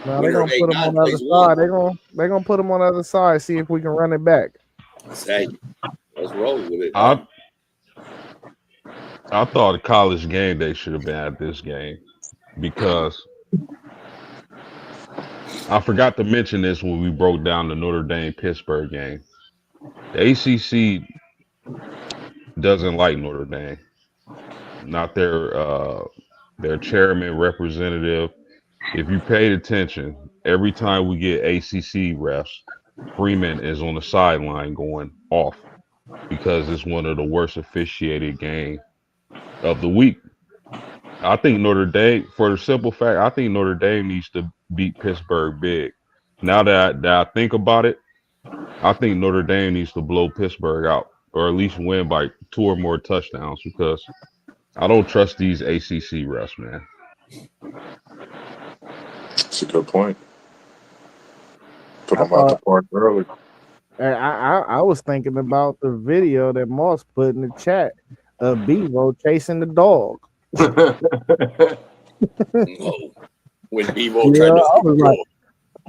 Now they're Winner of gonna put them 8-9 on the other plays 1. side. They're gonna put them on the other side. See if we can run it back. Hey, let's roll with it. I I thought a college game day should have been at this game because I forgot to mention this when we broke down the Notre Dame Pittsburgh game. The ACC doesn't like Notre Dame, not their chairman representative. If you paid attention, every time we get ACC refs, Freeman is on the sideline going off because it's one of the worst officiated games of the week. I think Notre Dame, for the simple fact, I think Notre Dame needs to beat Pittsburgh big. Now that I think about it, I think Notre Dame needs to blow Pittsburgh out, or at least win by 2 or more touchdowns, because I don't trust these ACC refs, man. That's a good point. Put I them out the thought park early. I was thinking about the video that Moss put in the chat of Bevo chasing the dog. No. When Bevo Yeah, tried to see the goal.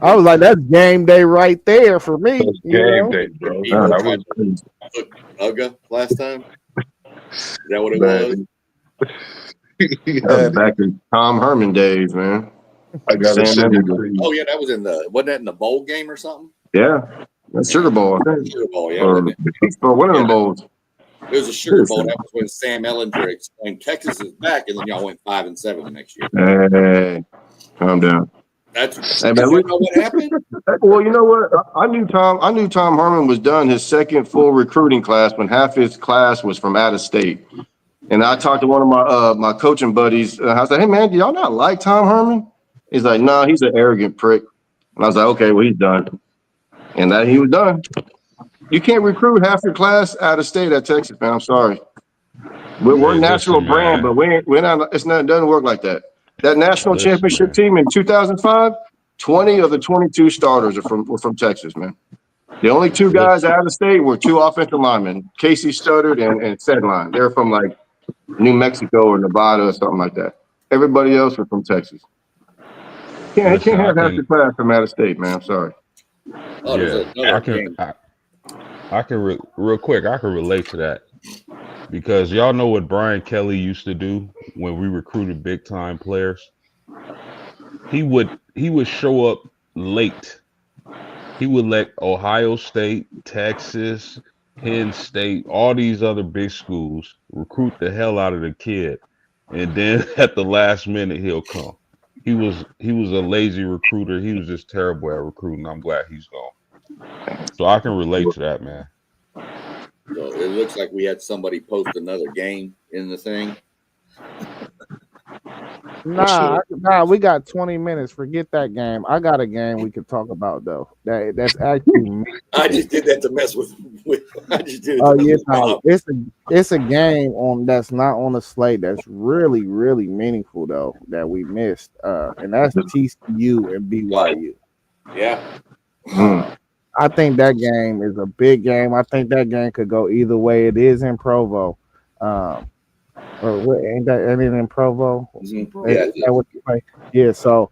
I was like, that's game day right there for me. That's You game know, day, bro. Bevo That tried was to hook Ugga last time. Is that what it was? man. He That was had it. back in Tom Herman days, man. I gotta Sam send it Emmons. to you. Oh yeah, that was wasn't that in the bowl game or something? Yeah, that's Sugar Bowl, I think, Sugar Bowl, yeah, or wasn't it? the Peach Bowl, one of them Yeah, bowls. it was a Sugar Bowl. That was when Sam Ellinger explained Texas is back, and then y'all went 5-7 the next year. Hey, calm down. That's Hey, is man, that not what happened? well, you know what? I knew Tom Herman was done his second full recruiting class when half his class was from out of state. And I talked to one of my coaching buddies. I was like, "Hey, man, do y'all not like Tom Herman?" He's like, "No, he's an arrogant prick." And I was like, "Okay, well, he's done." And that he was done. You can't recruit half your class out of state at Texas, man. I'm sorry. We're a Hey, national listen, brand, man. but we're not. It's not. It doesn't work like that. That national Listen, championship man. team in 2005, 20 of the 22 starters were from Texas, man. The only 2 guys Listen. out of state were 2 offensive linemen, Casey Studdard and Sedline. They're from like New Mexico or Nevada or something like that. Everybody else was from Texas. He Listen, can't I have half can, the class from out of state, man. I'm sorry. Oh, there's yeah, another game. I can, real quick, I can relate to that because y'all know what Brian Kelly used to do when we recruited big time players. He would show up late. He would let Ohio State, Texas, Penn State, all these other big schools recruit the hell out of the kid, and then at the last minute he'll come. He was a lazy recruiter. He was just terrible at recruiting. I'm glad he's gone. So I can relate to that, man. So it looks like we had somebody post another game in the thing. nah, we got 20 minutes. Forget that game. I got a game we could talk about though. That's actually. I just did that to mess with. I just did it Oh to mess yeah, with no, Bob. it's a game on that's not on the slate that's really meaningful though that we missed, and that's TCU and BYU. Yeah. I think that game is a big game. I think that game could go either way. It is in Provo, or what? Ain't it in Provo? Mm-hmm. Yeah. Is that what you play? Yeah. So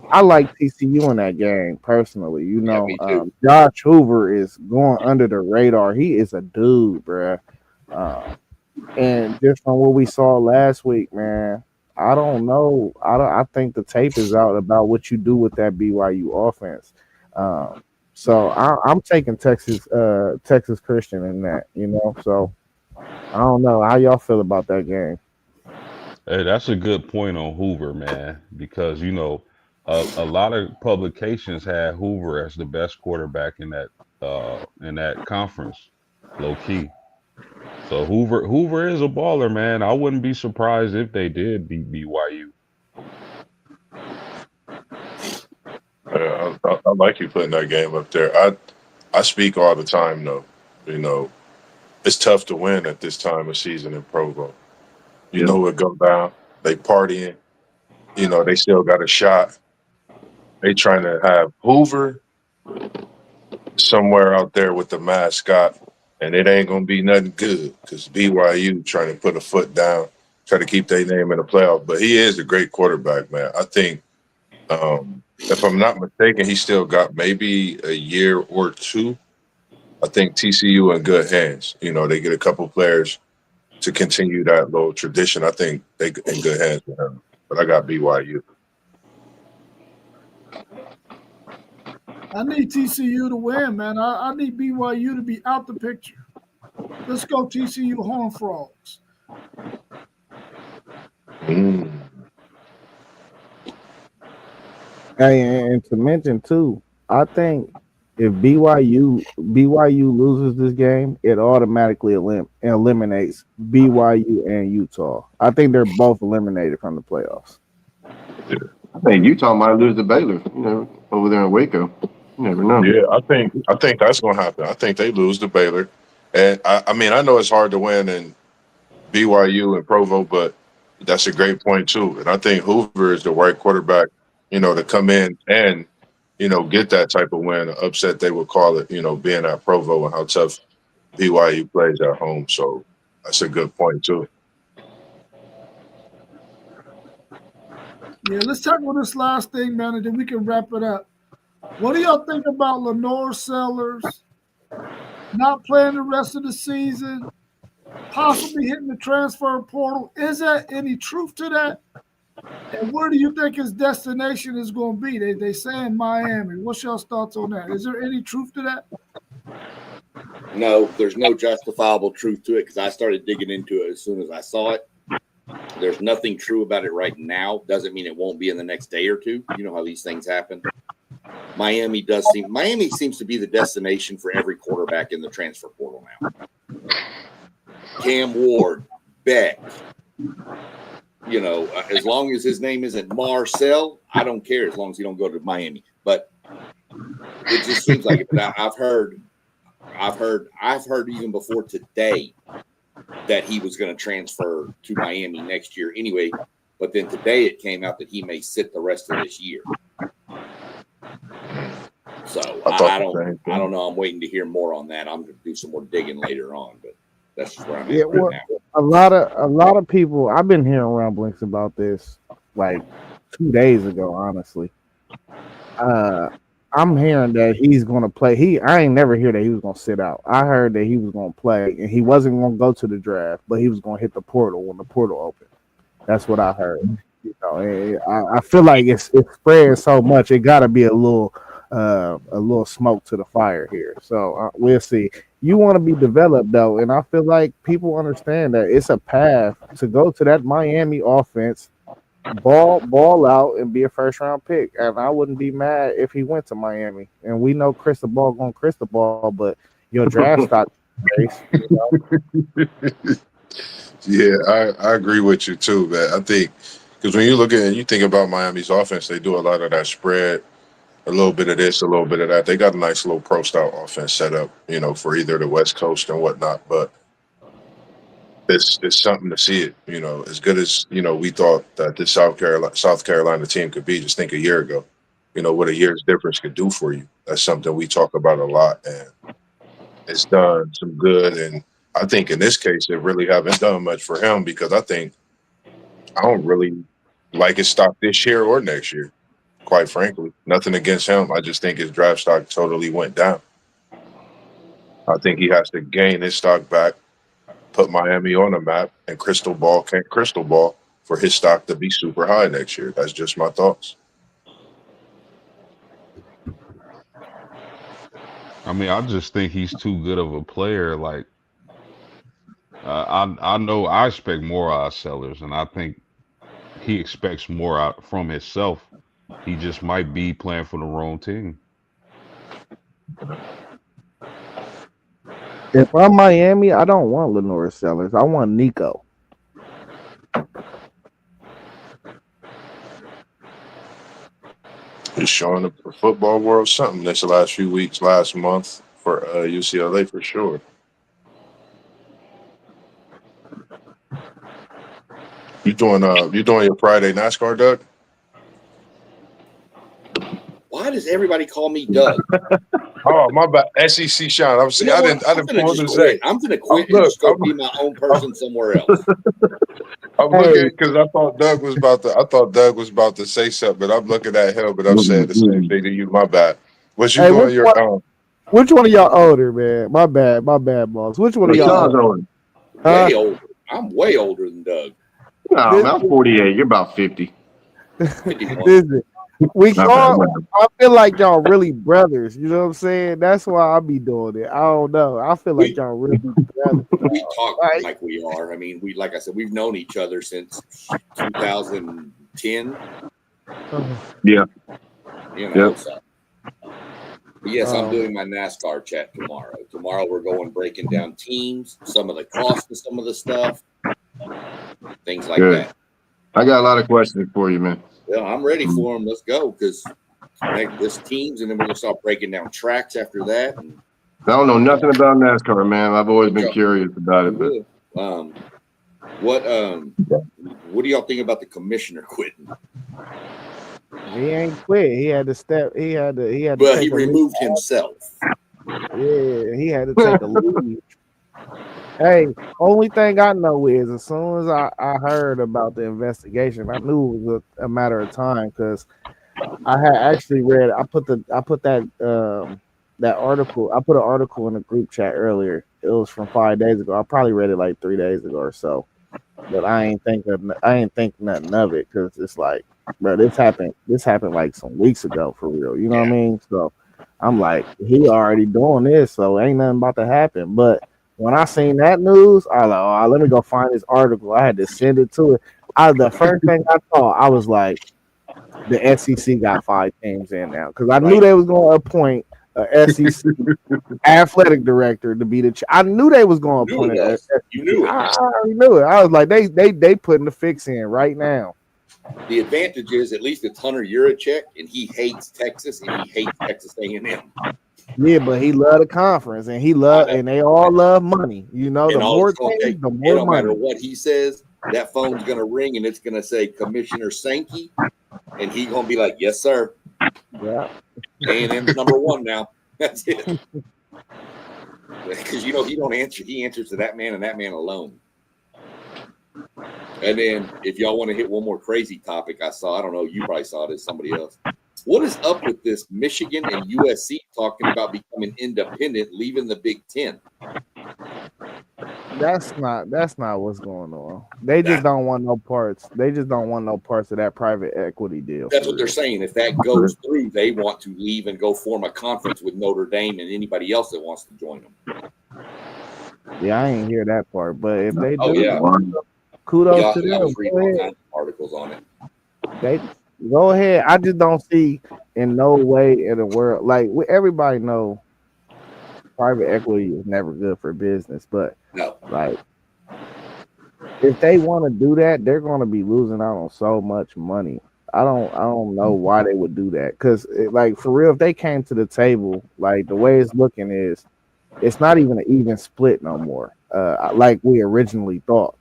I like TCU in that game personally. You Yeah, know, me too. Josh Hoover is going under the radar. He is a dude, bruh. And just from what we saw last week, man, I don't know. I think the tape is out about what you do with that BYU offense. So I'm taking Texas Christian in that. You know, so I don't know how y'all feel about that game. Hey, that's a good point on Hoover, man, because a lot of publications had Hoover as the best quarterback in that conference, low key. So Hoover is a baller, man. I wouldn't be surprised if they did beat BYU. I like you putting that game up there. I speak all the time though. You know, it's tough to win at this time of season in Provo. You Yep. know what go down. They partying. You know, they still got a shot. They trying to have Hoover somewhere out there with the mascot, and it ain't gonna be nothing good because BYU trying to put a foot down, try to keep their name in the playoff. But he is a great quarterback, man. I think, if I'm not mistaken, he still got maybe a year or two. I think TCU in good hands. You know, they get a couple players to continue that little tradition. I think they in good hands with him. But I got BYU. I need TCU to win, man. I need BYU to be out the picture. Let's go TCU Horned Frogs. Mm. Hey, and to mention too, I think if BYU loses this game, it automatically eliminates BYU and Utah. I think they're both eliminated from the playoffs. I think Utah might lose to Baylor, over there in Waco. You never know. Yeah, I think that's gonna happen. I think they lose to Baylor, and I mean I know it's hard to win in BYU and Provo, but that's a great point too. And I think Hoover is the right quarterback, to come in and get that type of win, an upset they would call it. Being at Provo and how tough BYU plays at home. So that's a good point too. Yeah, let's talk about this last thing, man, and then we can wrap it up. What do y'all think about Lenore Sellers not playing the rest of the season, possibly hitting the transfer portal? Is there any truth to that? And where do you think his destination is going to be? They saying Miami. What's y'all's thoughts on that? Is there any truth to that? No, there's no justifiable truth to it because I started digging into it as soon as I saw it. There's nothing true about it right now. Doesn't mean it won't be in the next day or two. You know how these things happen. Miami seems to be the destination for every quarterback in the transfer portal now. Cam Ward, Beck. As long as his name isn't Marcel, I don't care as long as he don't go to Miami. But it just seems like it. But I've heard even before today that he was going to transfer to Miami next year anyway. But then today it came out that he may sit the rest of this year. So I don't know. I'm waiting to hear more on that. I'm going to do some more digging later on, but that's just where I'm at right now. A lot of people. I've been hearing rumblings about this like 2 days ago. Honestly, I'm hearing that he's going to play. I ain't never hear that he was going to sit out. I heard that he was going to play and he wasn't going to go to the draft, but he was going to hit the portal when the portal opened. That's what I heard. I feel like it's spreading so much. It got to be a little smoke to the fire here. So we'll see. You want to be developed though, and I feel like people understand that it's a path to go to that Miami offense, ball out, and be a first round pick. And I wouldn't be mad if he went to Miami. And we know crystal ball, but your draft stock. Yeah, I agree with you too, man. I think because when you look at and you think about Miami's offense, they do a lot of that spread, a little bit of this, a little bit of that. They got a nice little pro style offense set up, for either the West Coast and whatnot. But it's something to see it, as good as we thought that this South Carolina team could be. Just think a year ago, what a year's difference could do for you. That's something we talk about a lot, and it's done some good. And I think in this case, it really haven't done much for him because I don't really like his stock this year or next year. Quite frankly, nothing against him. I just think his draft stock totally went down. I think he has to gain his stock back, put Miami on the map, and crystal ball for his stock to be super high next year. That's just my thoughts. I mean, I just think he's too good of a player. Like, I know I expect more out of Sellers, and I think he expects more out from himself. He just might be playing for the wrong team. If I'm Miami, I don't want Lenore Sellers. I want Nico. He's showing the football world something this last few weeks, last month for UCLA for sure. You doing your Friday NASCAR, Doug? Why does everybody call me Doug? Oh, my bad. SEC Sean. You know I what? I'm didn't gonna pull just the quit. Zay. I'm gonna quit and Look, just go be my own person somewhere else. I'm Hey, looking because I thought Doug was about to say something, but I'm looking at him, but I'm saying the same thing to you. My bad. Was you hey, doing your which one of y'all older, man? My bad, boss. Which one of But y'all Sean's older? older. Way older. I'm way older than Doug. No, man, I'm 48. You're about 50. 51. Listen, we Not bad. all. I feel like y'all really brothers. You know what I'm saying? That's why I be doing it. I don't know. I feel like y'all really brothers. We talk Right? like we are. I mean, like I said, we've known each other since 2010. Yeah. You know, Yep. so. But yes, I'm doing my NASCAR chat tomorrow. Tomorrow we're going breaking down teams, some of the costs of some of the stuff, things like Good. that. I got a lot of questions for you, man. Yeah, I'm ready for them. Let's go because this teams, and then we're gonna start breaking down tracks after that. And I don't know nothing about NASCAR, man. I've always been curious about it, but what do y'all think about the commissioner quitting? He ain't quit. He had to step. He had to. Well, take he removed himself. Yeah, he had to take a leave. Hey, only thing I know is as soon as I heard about the investigation, I knew it was a matter of time because I had actually read. I put that article. I put an article in the group chat earlier. It was from 5 days ago. I probably read it like 3 days ago or so. But I ain't think nothing of it because it's like, bro, this happened. This happened like some weeks ago for real. You know what I mean? So I'm like, he already doing this, so ain't nothing about to happen. But when I seen that news, I was like, oh, let me go find this article. I had to send it to it. The first thing I thought, I was like, the SEC got 5 teams in now because I knew they was going to appoint a SEC athletic director to be I knew they was going to appoint a SEC. You knew it. I already knew it. I was like, they putting the fix in right now. The advantage is at least it's Hunter Yurachek, and he hates Texas, and he hates Texas A&M. Yeah, but he loved the conference, and and they all love money. You know, the more teams, the more it don't money. matter what he says. That phone's gonna ring, and it's gonna say Commissioner Sankey, and he's gonna be like, "Yes, sir." Yeah. A&M's #1 now. That's it. Because he don't answer. He answers to that man and that man alone. And then, if y'all want to hit one more crazy topic, I don't know, you probably saw it as somebody else. What is up with this Michigan and USC talking about becoming independent, leaving the Big Ten? That's not what's going on. They just don't want no parts. They just don't want no parts of that private equity deal. That's what they're saying. If that goes through, they want to leave and go form a conference with Notre Dame and anybody else that wants to join them. Yeah, I ain't hear that part, but if they do, kudos to them. I was reading all kinds of articles on it. They go ahead. I just don't see in no way in the world, like everybody know private equity is never good for business, but like if they want to do that, they're going to be losing out on so much money. I don't know why they would do that because like for real, if they came to the table, like the way it's looking is it's not even an even split no more, like we originally thought.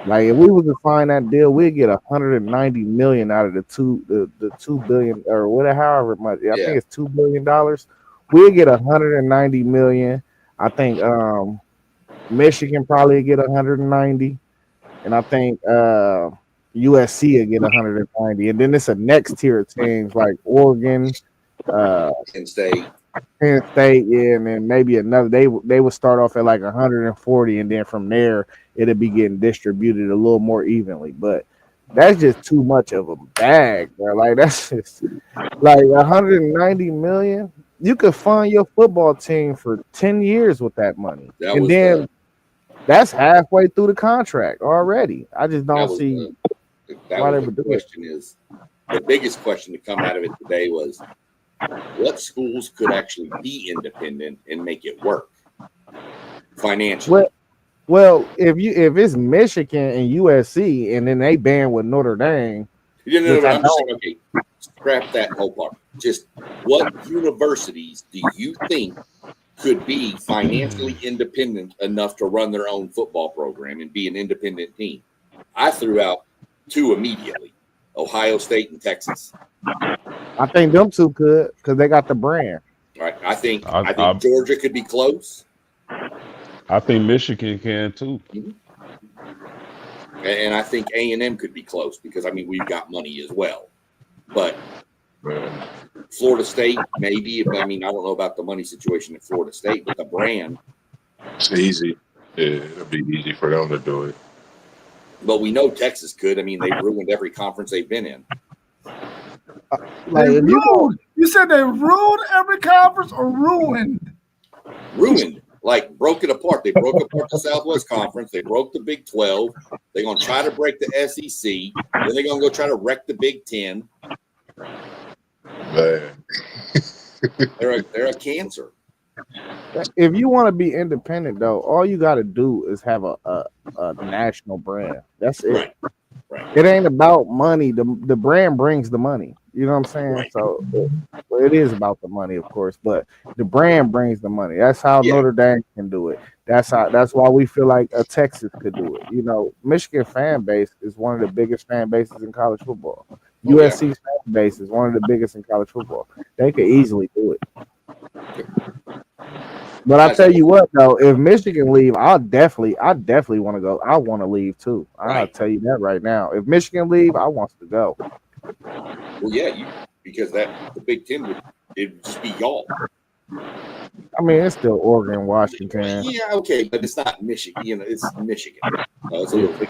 Like if we was to sign that deal, we'd get 190 million out of the 2 billion or whatever, however much. I think it's $2 billion. We'd get 190 million. I think Michigan probably get 190, and I think USC will get 190, and then it's a next tier of teams like Oregon, Penn State, yeah, and then maybe another. They would start off at like 140, and then from there it'll be getting distributed a little more evenly. But that's just too much of a bag, bro. Like that's just like 190 million. You could fund your football team for 10 years with that money, and then that's halfway through the contract already. I just don't see. That why they was would the do it. question. Is the biggest question to come out of it today was what schools could actually be independent and make it work financially. Well, if it's Michigan and USC, and then they ban with Notre Dame, No, but I'm just saying, okay, scrap that whole part. Just what universities do you think could be financially independent enough to run their own football program and be an independent team? I threw out 2 immediately: Ohio State and Texas. I think them two could because they got the brand. Right? I think I Georgia could be close, I think Michigan can too. and I think A&M could be close because I mean we've got money as well. But Florida State, maybe. I mean, I don't know about the money situation at Florida State, but the brand. It's easy. Yeah, it'll be easy for them to do it. But we know Texas could. I mean, they ruined every conference they've been in. Like if You said they ruined every conference or ruined? Ruined. Like broke it apart. They broke apart the Southwest Conference. They broke the Big 12. They're going to try to break the SEC. Then they're going to go try to wreck the Big 10. Man. They're a cancer. if you want to be independent, though, all you got to do is have a national brand. That's it. Right. It ain't about money. The brand brings the money. You know what I'm saying? Right. So it is about the money, of course, but the brand brings the money. That's how Notre Dame can do it. That's why we feel like a Texas could do it. You know, Michigan fan base is one of the biggest fan bases in college football. USC's fan base is one of the biggest in college football. They could easily do it. But I'll tell you what, though, if Michigan leave, I definitely want to go. I want to leave too. I'll tell you that right now. If Michigan leave, I want to go. Well, yeah, because the Big 10 would just be y'all. I mean, it's still Oregon, Washington. Yeah, okay, but it's not Michigan. You know, it's Michigan. It's a little bit.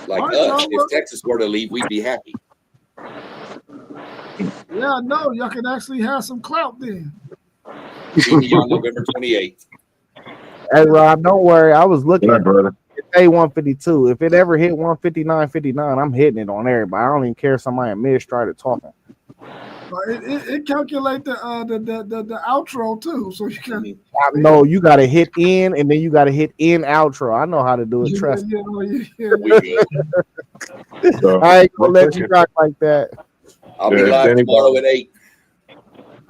Like us, if Texas were to leave, we'd be happy. Yeah, no, y'all can actually have some clout then. See me on November 28th. Hey, Rob, don't worry. I was looking at brother. It's A152. If it ever hit 159.59, I'm hitting it on everybody. I don't even care if somebody in mid started talking. It calculate the outro too, so you can. No, you got to hit in, and then you got to hit in outro. I know how to do it. Trust me. I ain't gonna let you rock like that. I'll be live tomorrow at 8.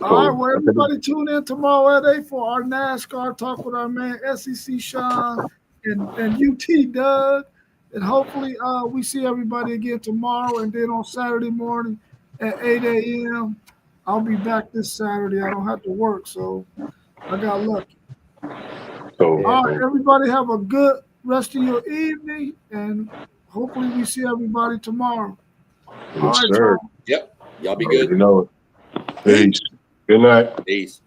All right, well, everybody tune in tomorrow at 8 for our NASCAR talk with our man SEC Sean and UT Doug. And hopefully we see everybody again tomorrow. And then on Saturday morning at 8 a.m., I'll be back this Saturday. I don't have to work, so I got lucky. All right, everybody have a good rest of your evening, and hopefully we see everybody tomorrow. Yes, all right, sir. Yep. Y'all be good. You know it. Peace. Good night. Peace.